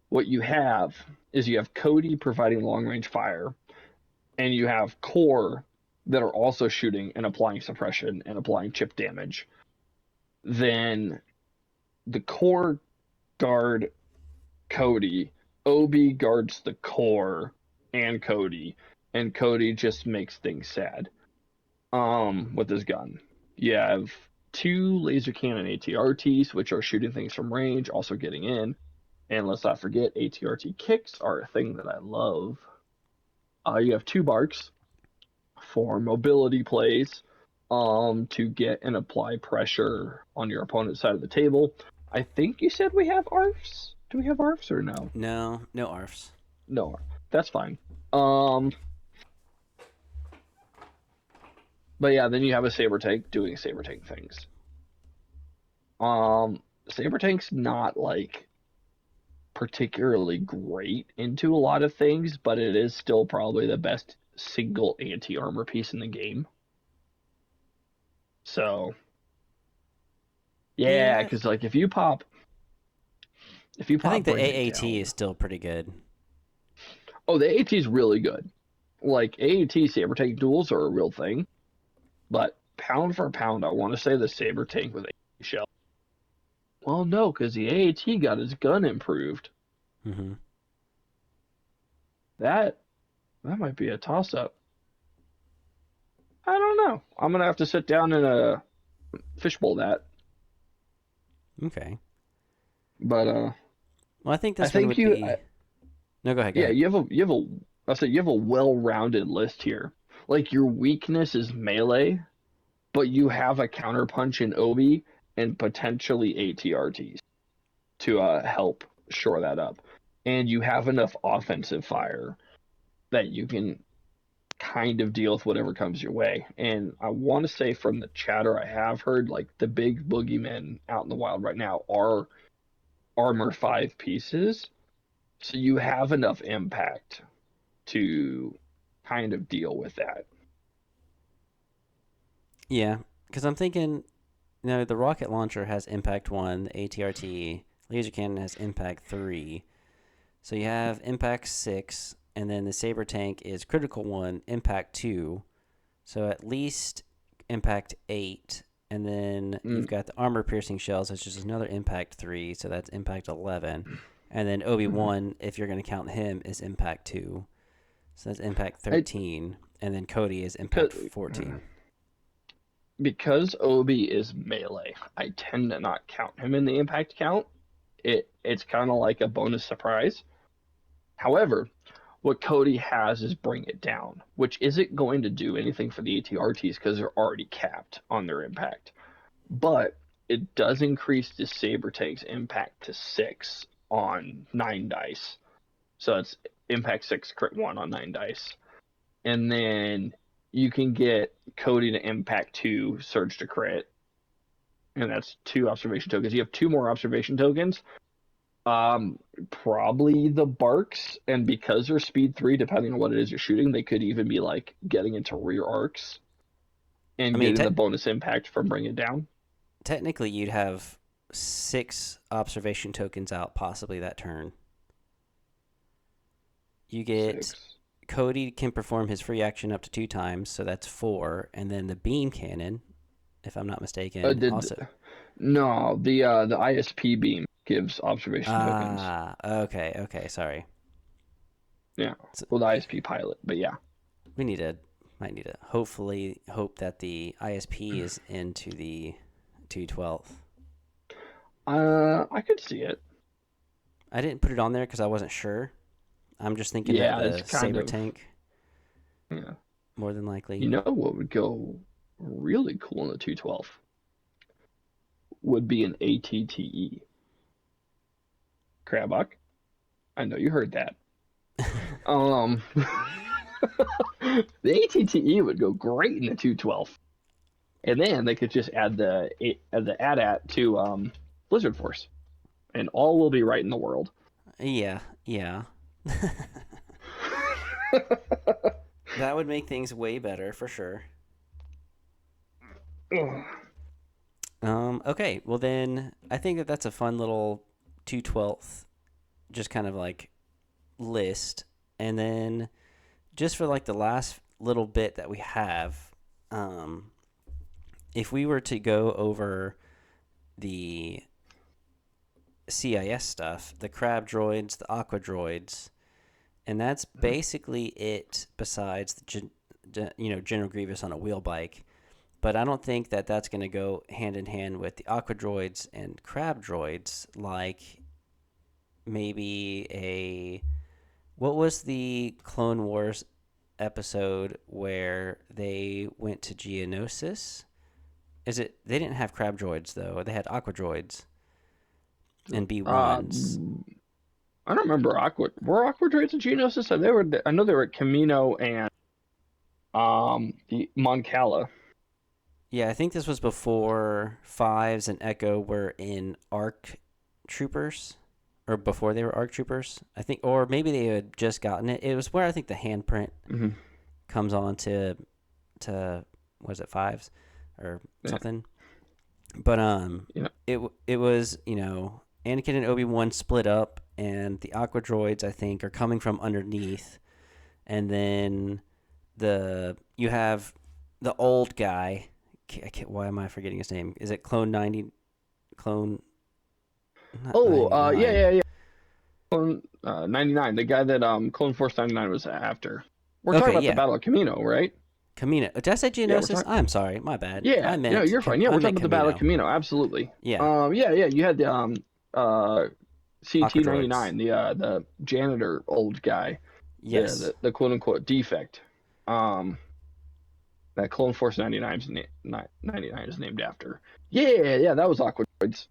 what you have is you have Cody providing long range fire, and you have core that are also shooting and applying suppression and applying chip damage. Then the core guard Cody, Obi guards the core and Cody just makes things sad. With his gun. You have two laser cannon ATRTs, which are shooting things from range, also getting in. And let's not forget, ATRT kicks are a thing that I love. You have two barks for mobility plays, to get and apply pressure on your opponent's side of the table. I think you said we have ARFs. Do we have ARFs or no? No, no ARFs. No, that's fine. Um, but yeah, then you have a saber tank doing saber tank things. Saber tank's not like particularly great into a lot of things, but it is still probably the best single anti armor piece in the game. So yeah, Yeah, because like if you I pop think the bring it AAT is down. still pretty good. Oh, the AAT is really good. Like AAT saber tank duels are a real thing, but pound for pound, I want to say the saber tank with AAT shell. Well, no, because the AAT got his gun improved. Hmm. That that might be a toss up. I don't know. I'm gonna have to sit down and fishbowl that. Okay. But Well, I think I this one think would be. No, go ahead. Go yeah, ahead. I said you have a well-rounded list here. Like your weakness is melee, but you have a counterpunch in Obi and potentially ATRTs to help shore that up. And you have enough offensive fire that you can kind of deal with whatever comes your way. And I want to say from the chatter I have heard, like the big boogeymen out in the wild right now are armor five pieces. So you have enough impact to kind of deal with that. Yeah, because I'm thinking, the rocket launcher has impact 1, the ATRT laser cannon has impact 3. So you have impact 6, and then the saber tank is critical 1, impact 2. So at least impact 8. And then you've Mm. got the armor piercing shells, which is another impact 3. So that's impact 11. And then Obi Wan, if you're going to count him, is impact 2. So that's impact I 13. And then Cody is impact because 14. because Obi is melee, I tend to not count him in the impact count. It's kind of like a bonus surprise. However, what Cody has is bring it down, which isn't going to do anything for the ATRTs because they're already capped on their impact. But it does increase the Saber Tank's impact to 6 on 9 dice. So it's impact 6, crit 1 on 9 dice. And then you can get Cody to impact 2, surge to crit. And that's 2 observation tokens. You have 2 more observation tokens. Probably the barks, and because they're speed 3, depending on what it is you're shooting, they could even be like getting into rear arcs I and mean, getting the bonus impact from bring it down. technically, you'd have 6 observation tokens out possibly that turn. You get 6. Cody can perform his free action up to 2 times, so that's 4. And then the beam cannon, if I'm not mistaken, Did also. no the ISP beam gives observation tokens. Ah, okay, okay, sorry. Yeah, So well the ISP pilot, but yeah, we need to, might need to hopefully hope that the ISP is into the 212th. I could see it. I didn't put it on there because I wasn't sure. I'm just thinking that Yeah, the it's kind Saber of tank. Yeah. more than likely. You know what would go really cool in the 212 would be an ATTE. Crabbuck. I know you heard that. Um, the ATTE would go great in the 212, and then they could just add the AT-AT to Blizzard Force, and all will be right in the world. Yeah, yeah. That would make things way better for sure. Okay, well then I think that that's a fun little 2/12 just kind of like list. And then just for like the last little bit that we have, um, if we were to go over the CIS stuff, the crab droids, the aqua droids, and that's basically it besides the General Grievous on a wheel bike. But I don't think that that's going to go hand in hand with the aqua droids and crab droids like maybe a what was the Clone Wars episode where they went to Geonosis? Is it they didn't have crab droids though. They had aqua droids and uh, B1s. I don't remember Aqua. Were Aqua Droids in Geonosis? They were. I know they were at Camino and the Moncala. Yeah, I think this was before Fives and Echo were in ARC Troopers, or before they were ARC Troopers. I think, or maybe they had just gotten it. It was where I think the handprint Mm-hmm. comes on to was it Fives or Yeah, something. But yeah. it was Anakin and Obi-Wan split up, and the Aqua Droids I think are coming from underneath, and then you have the old guy. Why am I forgetting his name? Is it Clone 90? Clone not Oh, yeah, 99. yeah, yeah. Clone 99, the guy that Clone Force 99 was after. We're talking Okay, about the yeah, Battle of Camino, right? Camino. Did I say Yeah, we're Geonosis? talking. I'm sorry, my bad. Yeah, no, you're fine. Yeah, I we're talking meant about the Battle of Camino. Camino. Absolutely. Yeah, Yeah, yeah. You had the uh Aqua Droids. CT-99, the janitor old guy, the Yes, the quote unquote defect. Um, that Clone Force 99 is 99 is named after. Yeah, yeah, that was Aqua Droids.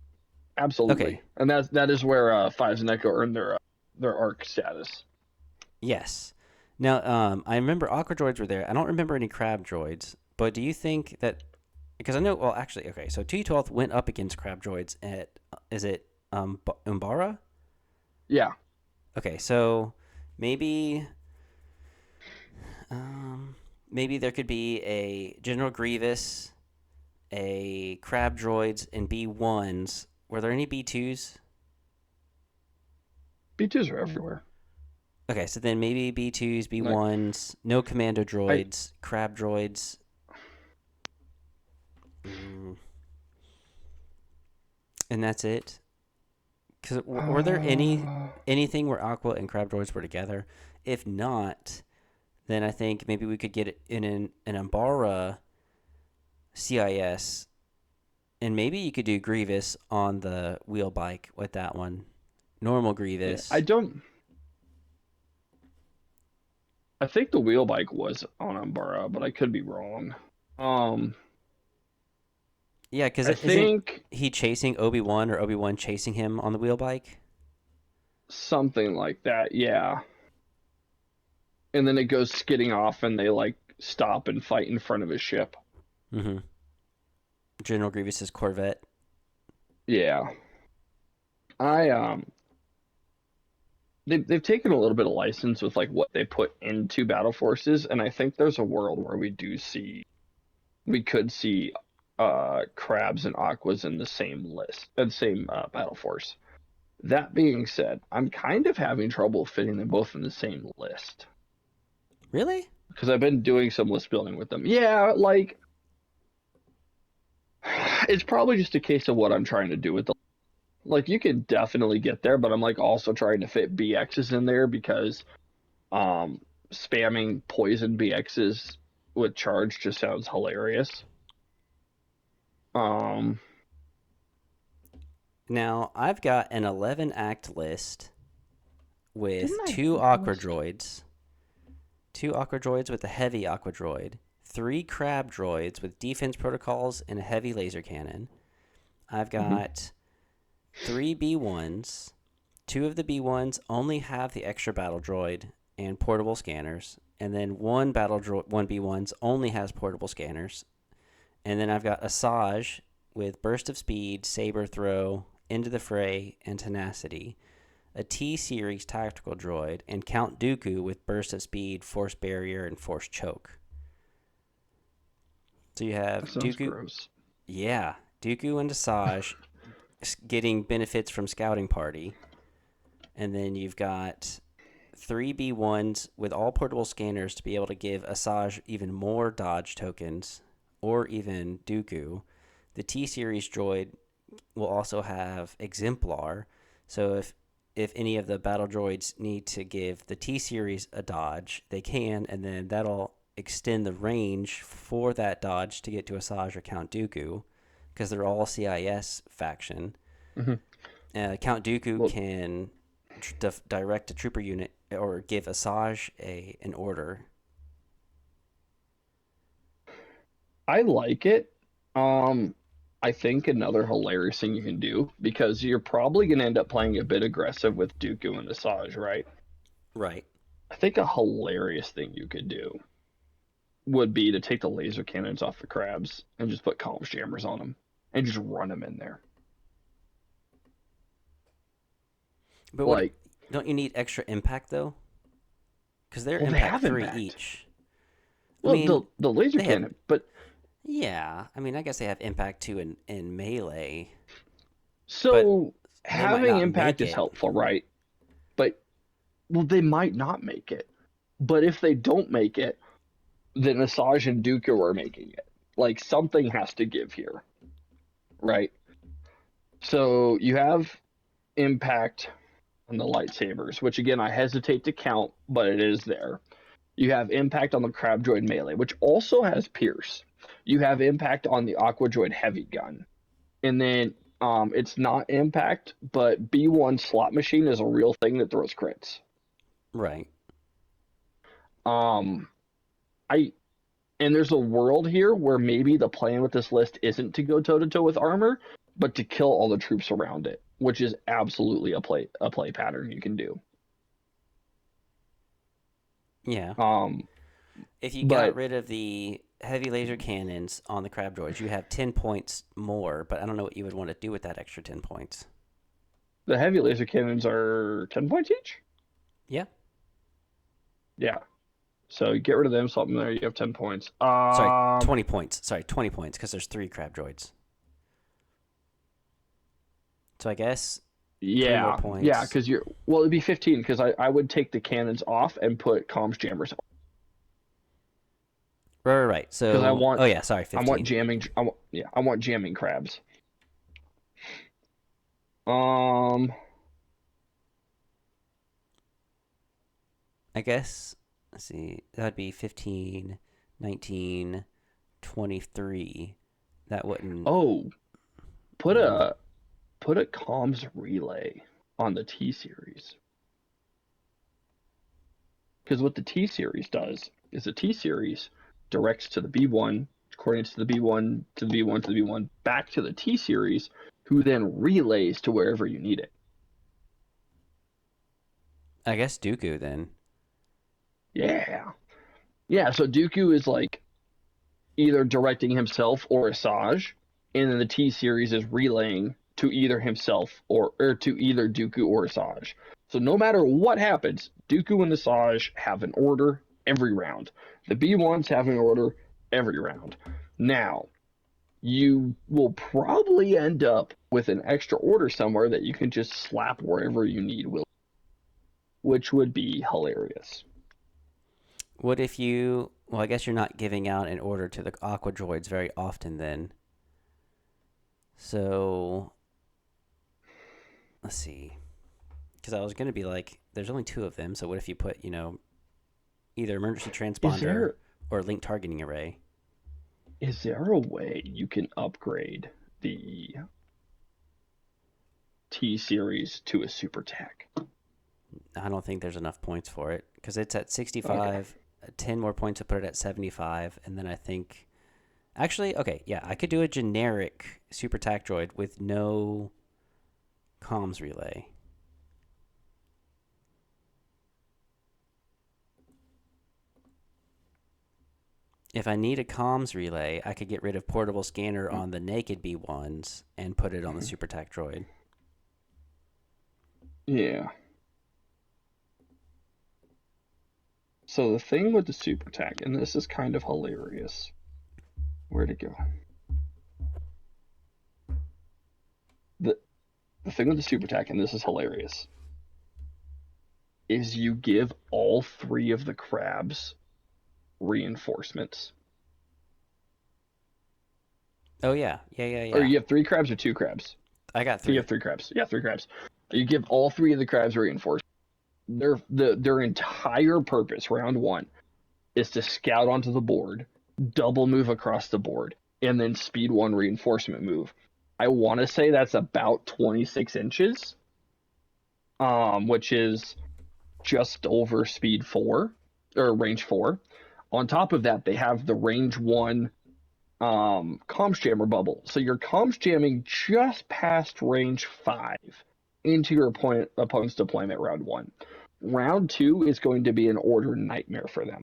Absolutely, okay, and that is where Fives and Echo earned their arc status. yes. Now, I remember Aqua Droids were there. I don't remember any Crab Droids, but do you think that because I know, well, actually, okay, so T12 went up against Crab Droids at is it Umbara? Yeah. Okay, so maybe um, maybe there could be a General Grievous, a Crab Droids, and B1s. Were there any B2s? B2s are everywhere. Okay, so then maybe B2s, Like B1s, no Commando I Droids, Crab Droids. Mm, and that's it. Because were there uh anything where Aqua and Crab Droids were together? If not, then I think maybe we could get it in an Umbara CIS, and maybe you could do Grievous on the wheel bike with that one. Normal yeah, I Grievous. don't I think the wheel bike was on Umbara, but I could be wrong. Um Yeah, because I isn't think he chasing Obi-Wan or Obi-Wan chasing him on the wheel bike? something like that, yeah. And then it goes skidding off and they like stop and fight in front of his ship. Mm-hmm. General Grievous's Corvette. Yeah. I they've taken a little bit of license with like what they put into battle forces, and I think there's a world where we could see crabs and aquas in the same list and same battle force. That being said, I'm kind of having trouble fitting them both in the same list Really? because I've been doing some list building with them. Yeah, like it's probably just a case of what I'm trying to do with the like you could definitely get there, but I'm like also trying to fit BXs in there because um spamming poison BXs with charge just sounds hilarious. Um Now, I've got an 11 act list didn't with I two have a Aqua list? Droids, 2 aqua droids with a heavy aqua droid, 3 crab droids with defense protocols and a heavy laser cannon. I've Hmm. got 3 B1s. 2 of the B1s only have the extra battle droid and portable scanners, and then one B1's only has portable scanners. And then I've got Asajj with burst of speed, saber throw, into the fray, and tenacity. A T series tactical droid, and Count Dooku with burst of speed, force barrier, and force choke. So you That have sounds Dooku, gross. yeah, Dooku and Asajj getting benefits from scouting party, and then you've got 3B1s with all portable scanners to be able to give Asajj even more dodge tokens, or even Dooku. The T series droid will also have Exemplar, so if any of the battle droids need to give the T series a dodge, they can, and then that'll extend the range for that dodge to get to Asajj or Count Dooku, because they're all CIS faction. Hmm. Count Dooku Well, can direct a trooper unit or give Asajj an order. I like it. Um, I think another hilarious thing you can do, because you're probably going to end up playing a bit aggressive with Dooku and Asajj, right? Right. I think a hilarious thing you could do would be to take the laser cannons off the crabs and just put comms jammers on them and just run them in there. But what Like, don't you need extra impact though? Because they're well, they impact have 3 impact. each. I Well, mean, the laser they have, cannon, but yeah. I mean, I guess they have impact 2 in melee, but so they might having not impact make is it. helpful, right? But well, they might not make it. But if they don't make it, then Asajj and Dooku are making it. Like something has to give here, right? So you have impact on the lightsabers, which again I hesitate to count, but it is there. You have impact on the crab droid melee, which also has pierce. You have impact on the aqua droid heavy gun, and then it's not impact, but B1 slot machine is a real thing that throws crits. Right. Um, I And there's a world here where maybe the plan with this list isn't to go toe to toe with armor, but to kill all the troops around it, which is absolutely a play pattern you can do. Yeah. Um, If you got but rid of the heavy laser cannons on the crab droids, you have 10 points more, but I don't know what you would want to do with that extra 10 points. the heavy laser cannons are 10 points each. Yeah. Yeah. So you get rid of them, something there, you have 10 points. Sorry, 20 points. Sorry, 20 points because there's 3 crab droids. So I guess 20 more Yeah, points. because well, it'd be 15 because I would take the cannons off and put comms jammers Right. because So, oh yeah, sorry, I want 15. jamming, I want jamming crabs. Um, I guess, let's see, that would be 15, 19, 23. That wouldn't. oh, put Mm, a put a comms relay on the T series. Because what the T series does is the T series directs to the B1, coordinates to the B1, to the B1, to the B1, back to the T series, who then relays to wherever you need it. I guess Dooku then. Yeah. Yeah, so Dooku is like either directing himself or Asajj, and then the T series is relaying to either himself or to either Dooku or Asajj. So no matter what happens, Dooku and Asajj have an order every round. The B1s have an order every round. Now, you will probably end up with an extra order somewhere that you can just slap wherever you need, which would be hilarious. What if you. Well, I guess you're not giving out an order to the Aqua droids very often then. So, let's see. Because I was going to be like, there's only 2 of them, so what if you put, either emergency Is transponder there or link targeting array? is there a way you can upgrade the T series to a super tech? I don't think there's enough points for it because it's at Okay. 65. 10 more points to put it at 75, and then I think actually, okay, yeah, I could do a generic super tac droid with no comms relay. If I need a comms relay, I could get rid of portable scanner on the naked B1s and put it on the Mhm. super tac droid. Yeah. So the thing with the super tac, and this is kind of hilarious. Where'd it go? The the thing with the super tac, and this is hilarious, is you give all three of the crabs reinforcements. Oh yeah, yeah, yeah, Or yeah. you have three crabs or two crabs? I got You have three. three crabs. Yeah, three crabs. You give all three of the crabs reinforcements. Their entire purpose, round one, is to scout onto the board, double move across the board, and then speed one reinforcement move. I want to say that's about 26 inches, which is just over speed four or range four. On top of that, they have the range one comms jammer bubble. So you're comms jamming just past range five into your opponent's deployment round one. Round two is going to be an order nightmare for them.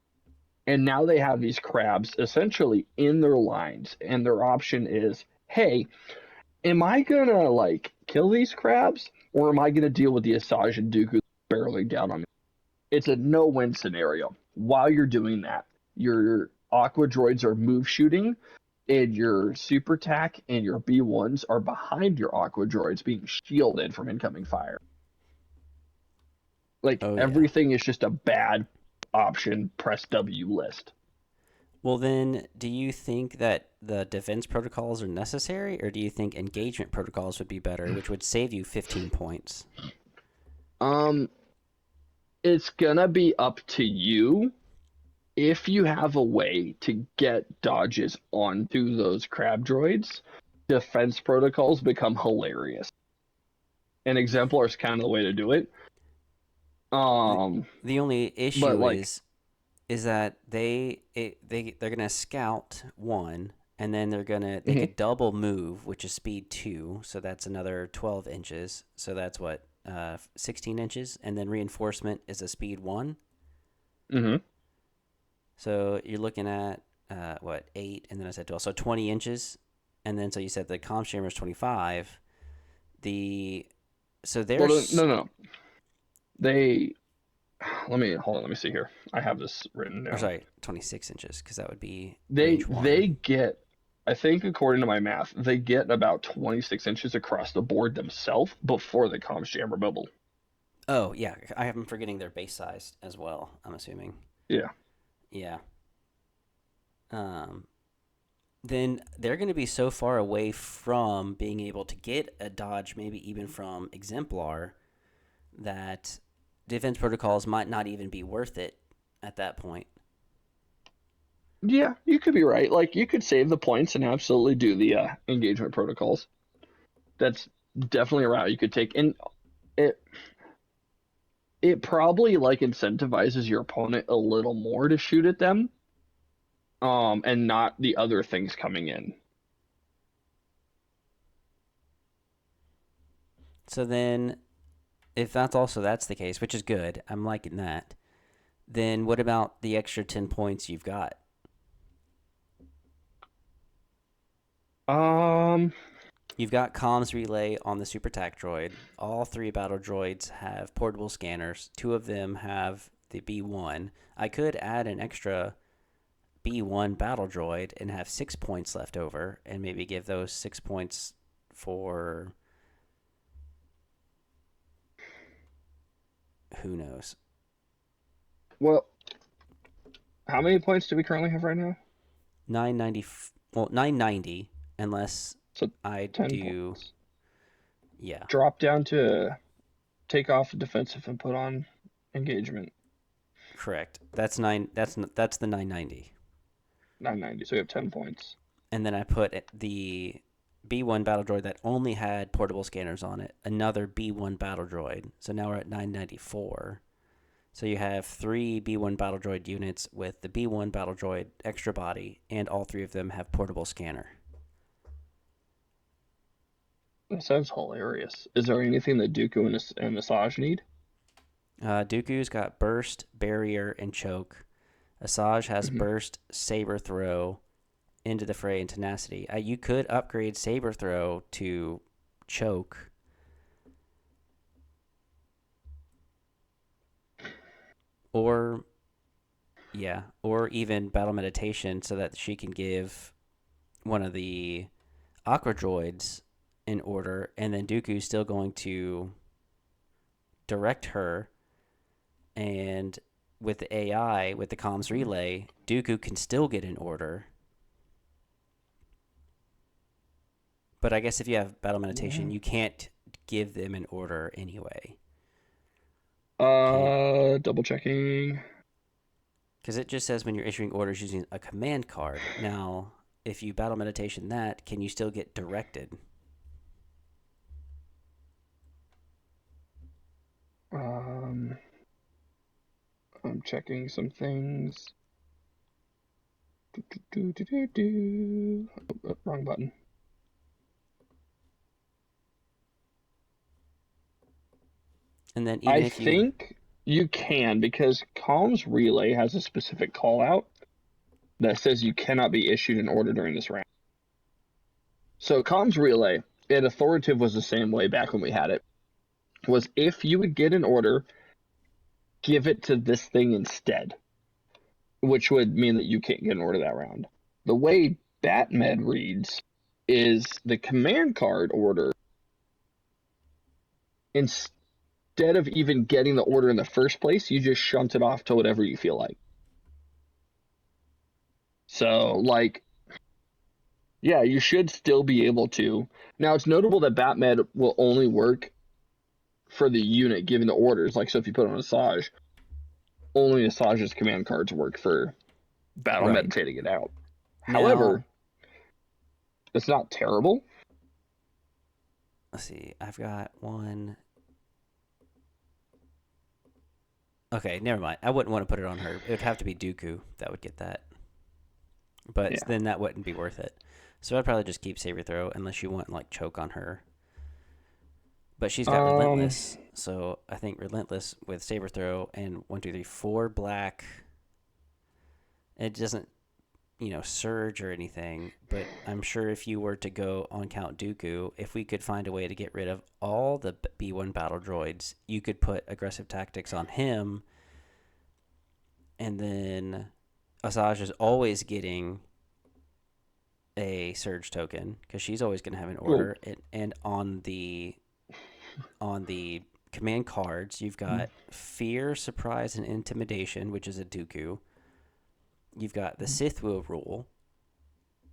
And now they have these crabs essentially in their lines, and their option is, hey, am I gonna like kill these crabs, or am I gonna deal with the Asajj and Dooku barreling down on me? It's a no-win scenario. While you're doing that, your aqua droids are move shooting, and your super tac and your B1s are behind your aqua droids being shielded from incoming fire. Like Oh yeah. everything is just a bad option, press W list. Well, then, do you think that the defense protocols are necessary, or do you think engagement protocols would be better, which would save you 15 points? Um, it's gonna be up to you if you have a way to get dodges onto those crab droids. Defense protocols become hilarious. And exemplar is kind of the way to do it. The, Um, the only but issue like, is that they're gonna scout one, and then they mhm, could double move, which is speed two, so that's another 12 inches. So that's what 16 inches, and then reinforcement is a speed one. mhm. So you're looking at what 8, and then I said 12, so 20 inches, and then so you said the comp jammer is 25. The so Well, there's no, no, no. They let me hold on. Let me see here. I have this written or down. sorry 26 inches because that would be They range one. they get, I think according to my math, they get about 26 inches across the board themselves before the comms jammer bubble. Oh yeah, I am forgetting their base size as well. I'm assuming. Yeah. Yeah. Um, then they're going to be so far away from being able to get a dodge, maybe even from exemplar, that defense protocols might not even be worth it at that point. Yeah, you could be right. Like you could save the points and absolutely do the engagement protocols. That's definitely a route you could take, and it it probably like incentivizes your opponent a little more to shoot at them, and not the other things coming in. So then, if that's the case, which is good, I'm liking that. Then what about the extra 10 points you've got? Um, You've got comms relay on the super tac droid. All three battle droids have portable scanners. Two of them have the B1. I could add an extra B1 battle droid and have 6 points left over, and maybe give those 6 points for who knows. well, how many points do we currently have right now? 990, well, 990, unless So I 10 do, points. yeah, Drop down to take off defensive and put on engagement. correct. That's the 990. 990. So we have 10 points. And then I put the B1 battle droid that only had portable scanners on it, another B1 battle droid. So now we're at 994. So you have three B1 battle droid units with the B1 battle droid extra body, and all three of them have portable scanner. That sounds hilarious. Is there anything that Dooku and Asajj need? Dooku's got burst, barrier, and choke. Asajj has Hmm. burst, saber throw, into the fray, and tenacity. You could upgrade saber throw to choke, or yeah, or even battle meditation, so that she can give one of the aqua droids an order, and then Dooku's still going to direct her, and with the AI, with the comms relay, Dooku can still get an order. But I guess if you have battle meditation, Yeah. you can't give them an order anyway. Can you? Double checking. Because it just says when you're issuing orders using a command card. Now, if you battle meditation that, can you still get directed? Um, I'm checking some things. Do, do, do, do. Oh, wrong button. And then even I if you, think you can because comms relay has a specific call out that says you cannot be issued an order during this round. So comms relay and authoritative was the same way back when we had it. Was if you would get an order, give it to this thing instead, which would mean that you can't get an order that round. The way Batmed reads is the command card order, instead of even getting the order in the first place, you just shunt it off to whatever you feel like. So, like, yeah, you should still be able to. Now, it's notable that Batmed will only work for the unit giving the orders. Like, so if you put on Asajj, only Asajj's command cards work for battle right. meditating it out. Now, However, it's not terrible. let's see, I've got one. Okay, never mind. I wouldn't want to put it on her. It would have to be Dooku that would get that. But Yeah. then that wouldn't be worth it. So I'd probably just keep Saber Throw unless you want like choke on her. But she's got Um. Relentless, so I think Relentless with Saber Throw and 1, 2, 3, 4 black. It doesn't, surge or anything. But I'm sure if you were to go on Count Dooku, if we could find a way to get rid of all the B1 battle droids, you could put aggressive tactics on him, and then Asajj is always getting a surge token because she's always going to have an Well. order. And on the command cards, you've got fear, surprise, and intimidation, which is a Dooku. You've got the Sith will rule,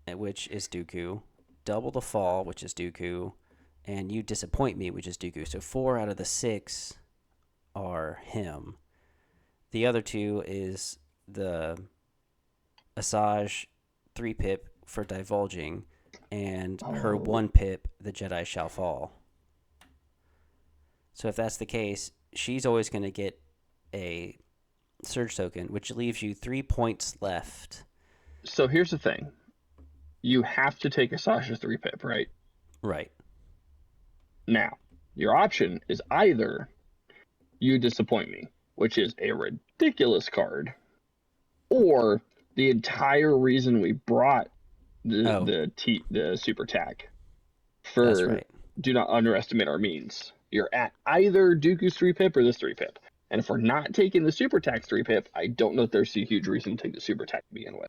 which is Dooku. Double the fall, which is Dooku, and you disappoint me, which is Dooku. So 4 out of the 6 are him. The other two is the Asajj 3 pip for divulging, and her Oh. 1 pip, the Jedi shall fall. So if that's the case, she's always going to get a surge token, which leaves you 3 points left. So here's the thing: you have to take a Sasha 3 pip, right? Right. Now, your option is either you disappoint me, which is a ridiculous card, or the entire reason we brought Oh, the super tack that's for right. do not underestimate our means. You're at either Dooku's 3 pip or this 3 pip. And if we're not taking the super tax 3 pip, I don't know if there's a huge reason to take the super tax to begin with.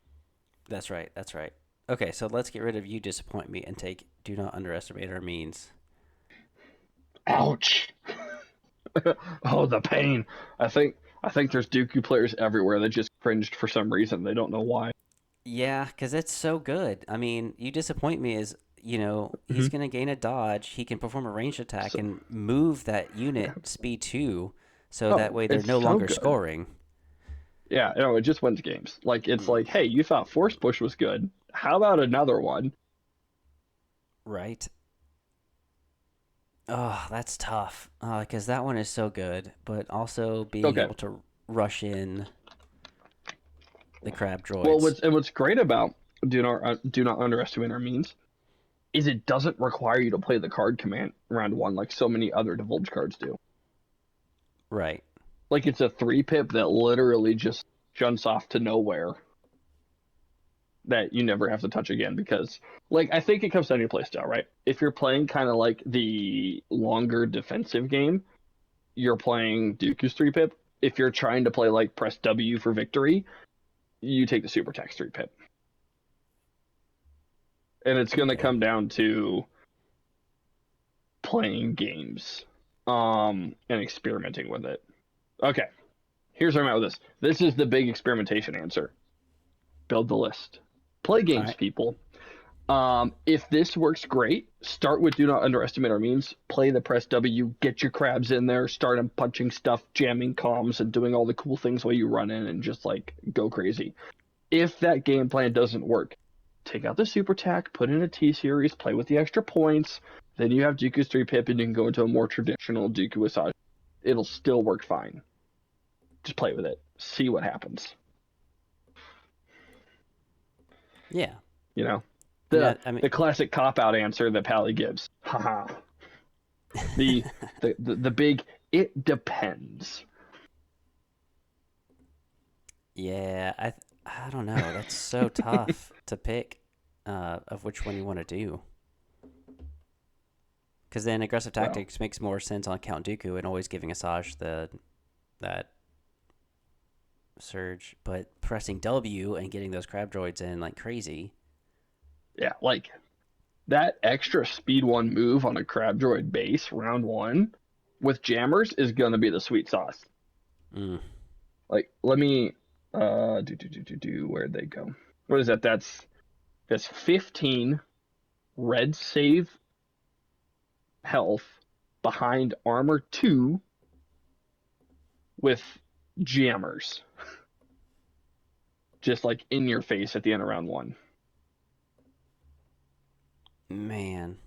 That's right. That's right. Okay, so let's get rid of you disappoint me and take do not underestimate our means. Ouch. Oh, the pain. I think there's Dooku players everywhere that just cringed for some reason. They don't know why. Yeah, because it's so good. I mean, you disappoint me is, he's Mm-hmm. going to gain a dodge. He can perform a ranged attack So, and move that yeah. unit speed 2, so that Oh, way they're it's no so longer good. scoring. Yeah, it just wins games. Like it's Mm, like, hey, you thought Force Push was good. How about another one? right? Oh, that's tough. Because that one is so good, but also being Okay, able to. rush in the crab Well, droids. what's great about do not underestimate our means is it doesn't require you to play the card command round one like so many other divulge cards do. Right. Like it's a 3-pip that literally just jumps off to nowhere that you never have to touch again because like I think it comes down to your playstyle, right? If you're playing kind of like the longer defensive game, you're playing Dooku's 3-pip. If you're trying to play like press W for victory, you take the super tax 3-pip. And it's going to Okay. come down to playing games and experimenting with it. Okay, here's where I'm at with this. This is the big experimentation answer. Build the list. Play All games, right. people. If this works great, start with do not underestimate our means. Play the press W, get your crabs in there, start them punching stuff, jamming comms, and doing all the cool things while you run in and just like go crazy. If that game plan doesn't work, take out the super tack, put in a T series, play with the extra points. Then you have Dooku's 3-pip and you can go into a more traditional Dooku Asajj. It'll still work fine. Just play with it. See what happens. Yeah. You know? I mean, The I mean, the classic cop out answer that Pally gives. Haha. the, the big it depends. yeah. I don't know. That's so tough to pick of which one you want to do. Because then aggressive Well, tactics makes more sense on Count Dooku and always giving Asajj the that surge, but pressing W and getting those crab droids in like crazy. yeah, like that extra speed one move on a crab droid base round one with jammers is gonna be the sweet sauce. Mm. Like, let me do where'd they go? What is that? That's 15 red save health behind armor 2 with jammers. Just like in your face at the end of round one. Man.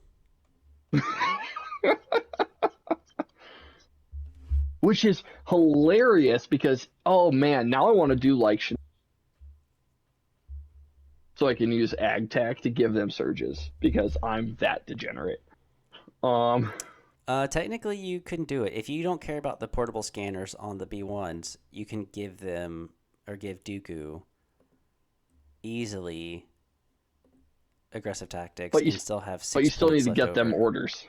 Which is hilarious because oh man, now I want to do like so I can use AgTac to give them surges because I'm that degenerate. Um, Technically, you can do it if you don't care about the portable scanners on the B1s. You can give them or give Dooku easily aggressive tactics but you and still have but you six still need points to left get them over. orders.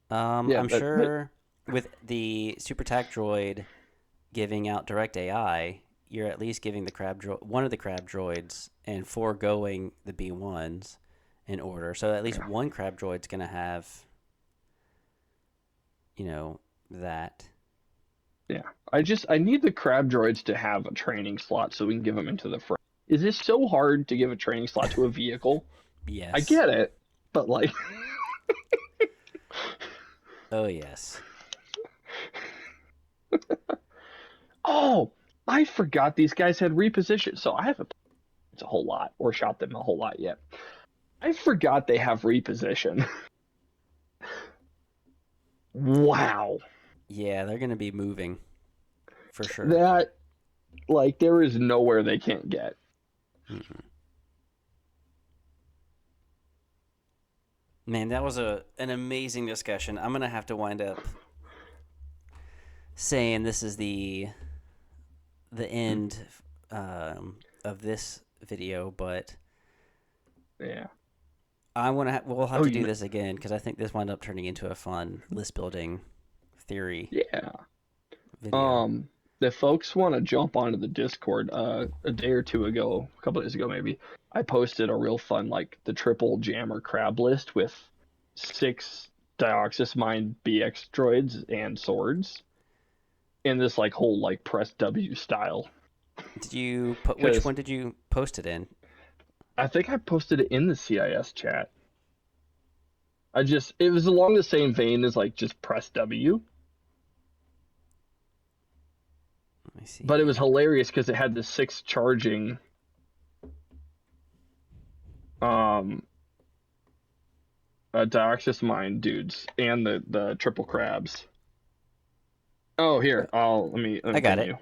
Yeah, I'm but sure with the super tac droid giving out direct AI, you're at least giving the one of the crab droids and foregoing the B1s in order. So at least yeah, one crab droid's gonna have, that. yeah. I need the crab droids to have a training slot so we can give them into the front. Is this so hard to give a training slot to a vehicle? I Yes. get it, but like, Oh yes. oh, I forgot these guys had repositioned. So I haven't played a whole lot or shot them a whole lot yet. I forgot they have reposition. Wow. Yeah, they're gonna be moving for sure. That, like, there is nowhere they can't get. Mm-mm. Man, that was an amazing discussion. I'm gonna have to wind up saying this is the end of this video, but Yeah. we'll have Oh, to do this again because I think this wound up turning into a fun list building theory yeah. video. The folks want to jump onto the Discord, a day or two ago, a couple days ago maybe, I posted a real fun, like, the triple jammer crab list with 6 Dioxys Mine BX droids and swords in this, like, whole, like, press W style. Did you put which Because one did you post it in? I think I posted it in the CIS chat. It was along the same vein as, like, just press W. Let me But it was see. hilarious because it had the 6 charging um Dioxys Mine dudes and the triple crabs. Oh, Uh, here. Let me I got ping it. you.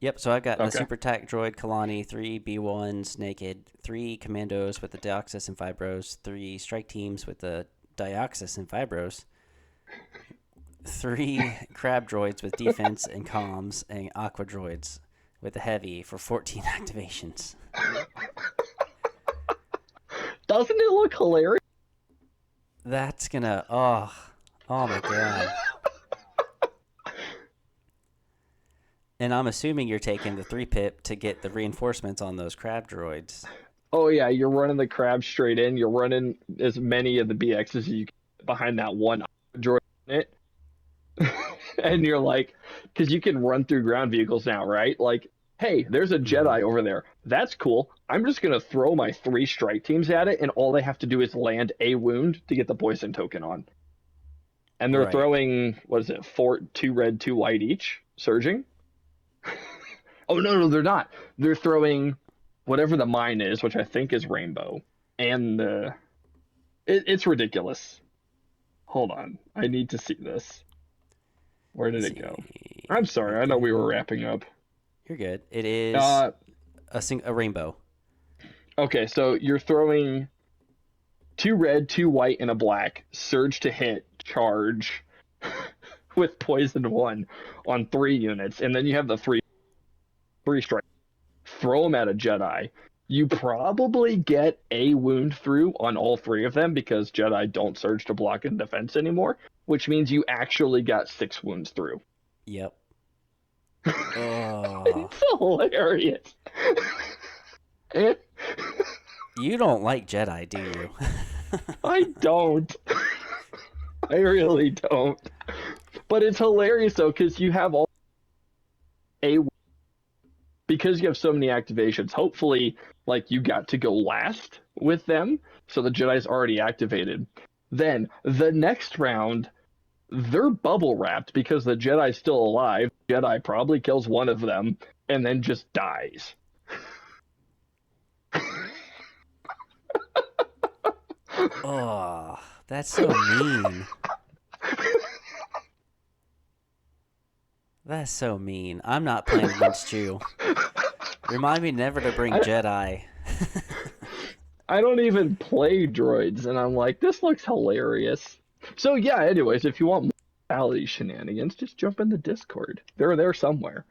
Yep, so I've got the Okay. Super Tac Droid Kalani, 3 B1s naked, 3 Commandos with the Deoxys and Fibros, 3 Strike Teams with the Dioxys and Fibros, 3 Crab Droids with Defense and Comms, and Aqua Droids with the Heavy for 14 activations. Doesn't it look hilarious? That's gonna, oh my god. And I'm assuming you're taking the 3 pip to get the reinforcements on those crab droids. Oh yeah, you're running the crab straight in. You're running as many of the BXs as you can behind that one droid in it. And you're like, because you can run through ground vehicles now, right? Like, hey, there's a Mm-hmm. Jedi over there. That's cool. I'm just gonna throw my 3 strike teams at it, and all they have to do is land a wound to get the poison token on. And they're Right. throwing, what is it, 2 red, 2 white each, surging. Oh no, they're not. They're throwing whatever the mine is, which I think is rainbow, and it's ridiculous. Hold on, I need to see this. Where did Let's it go? see. I'm sorry, Right I know we were there. wrapping up. You're good. It is Uh, a rainbow. okay, so you're throwing 2 red, 2 white, and a black. Surge to hit, charge with poison one on 3 units, and then you have the three strike. Throw them at a Jedi. You probably get a wound through on all 3 of them because Jedi don't surge to block and defense anymore, which means you actually got 6 wounds through. Yep. Oh, It's hilarious. you don't like Jedi, do you? I don't. I really don't. But it's hilarious though because you have all a because you have so many activations. Hopefully, like you got to go last with them, so the Jedi's already activated. Then the next round, they're bubble wrapped because the Jedi's still alive. Jedi probably kills one of them and then just dies. Oh, that's so mean. That's so mean. I'm not playing against you. Remind me never to bring I, Jedi. I don't even play droids, and I'm like, this looks hilarious. So yeah, anyways, if you want more reality shenanigans, just jump in the Discord. They're there somewhere.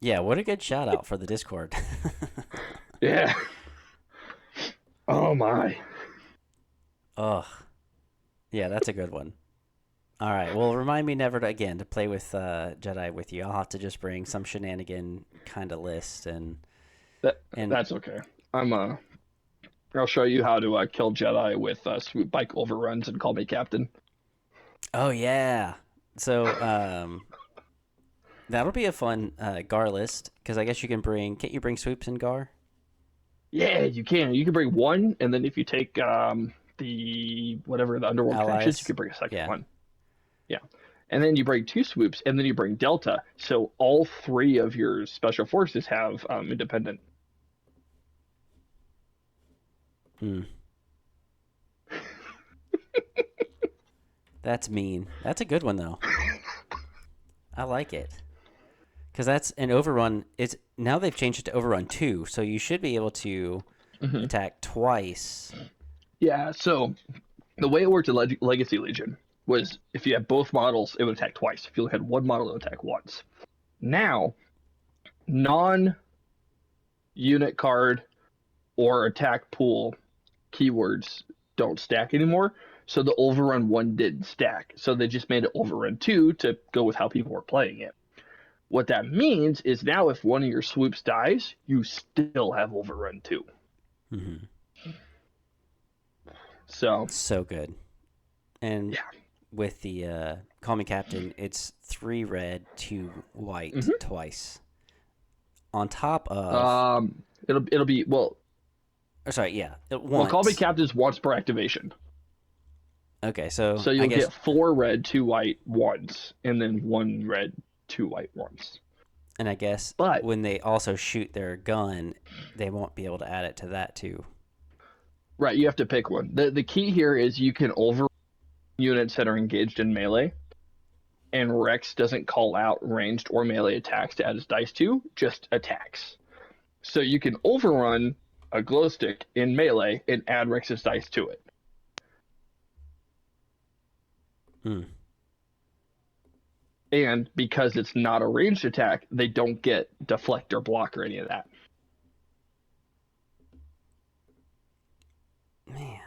Yeah, what a good shout out for the Discord. Yeah. Oh my. Ugh. Yeah, that's a good one. All right. Well, remind me never to again to play with Jedi with you. I'll have to just bring some shenanigan kind of list That and that's okay. I'm I'll show you how to kill Jedi with swoop bike overruns and call me captain. oh yeah. So that'll be a fun Gar list because I guess you can bring. Can't you bring swoops in Gar? Yeah, you can. You can bring one, and then if you take the whatever the underworld connections, you Allies. can bring a second Yeah. one. Yeah, and then you bring 2 swoops, and then you bring Delta. So all 3 of your special forces have independent. Hmm. That's mean. That's a good one though. I like it because that's an overrun. It's now they've changed it to overrun 2, so you should be able to Hmm. attack twice. Yeah. So the way it worked in Legacy Legion was if you had both models, it would attack twice. If you had one model, it would attack once. Now, non unit card or attack pool keywords don't stack anymore. So the overrun one didn't stack. So they just made it overrun two to go with how people were playing it. What that means is now if one of your swoops dies, you still have overrun two. Mm-hmm. So So good. And yeah. with the Call Me Captain, it's 3 red, 2 white Mm-hmm. twice. On top of, It'll be or sorry, yeah, call me once. captains once per activation. Okay, so So I you'll guess, get 4 red, 2 white once, and then 1 red, 2 white once. and I guess But when they also shoot their gun, they won't be able to add it to that too. right, you have to pick one. The key here is you can over units that are engaged in melee. and Rex doesn't call out ranged or melee attacks to add his dice to, just attacks. So you can overrun a glow stick in melee and add Rex's dice to it. Hmm. And because it's not a ranged attack, they don't get deflect or block or any of that. Man.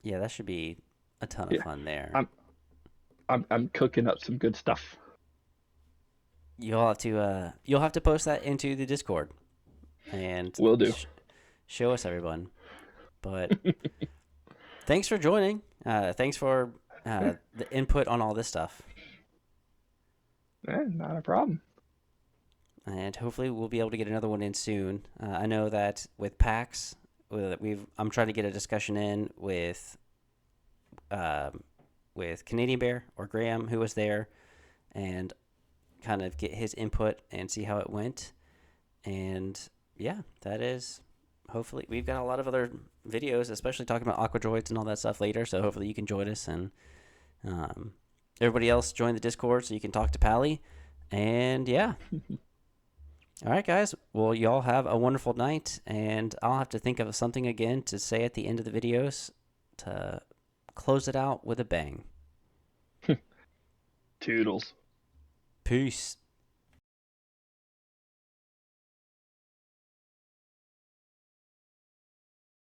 Yeah, that should be a ton of Yeah, fun there. I'm I'm cooking up some good stuff. You'll have to post that into the Discord and Will do. show us everyone. But thanks for joining. Thanks for the input on all this stuff. Not a problem. And hopefully we'll be able to get another one in soon. I know that with PAX, I'm trying to get a discussion in with Canadian Bear or Graham, who was there, and kind of get his input and see how it went. And yeah, that is hopefully we've got a lot of other videos, especially talking about aqua droids and all that stuff later. So hopefully you can join us and um, everybody else join the Discord so you can talk to Pally. And yeah, all right, guys. Well, y'all have a wonderful night, and I'll have to think of something again to say at the end of the videos to close it out with a bang. Toodles. Peace.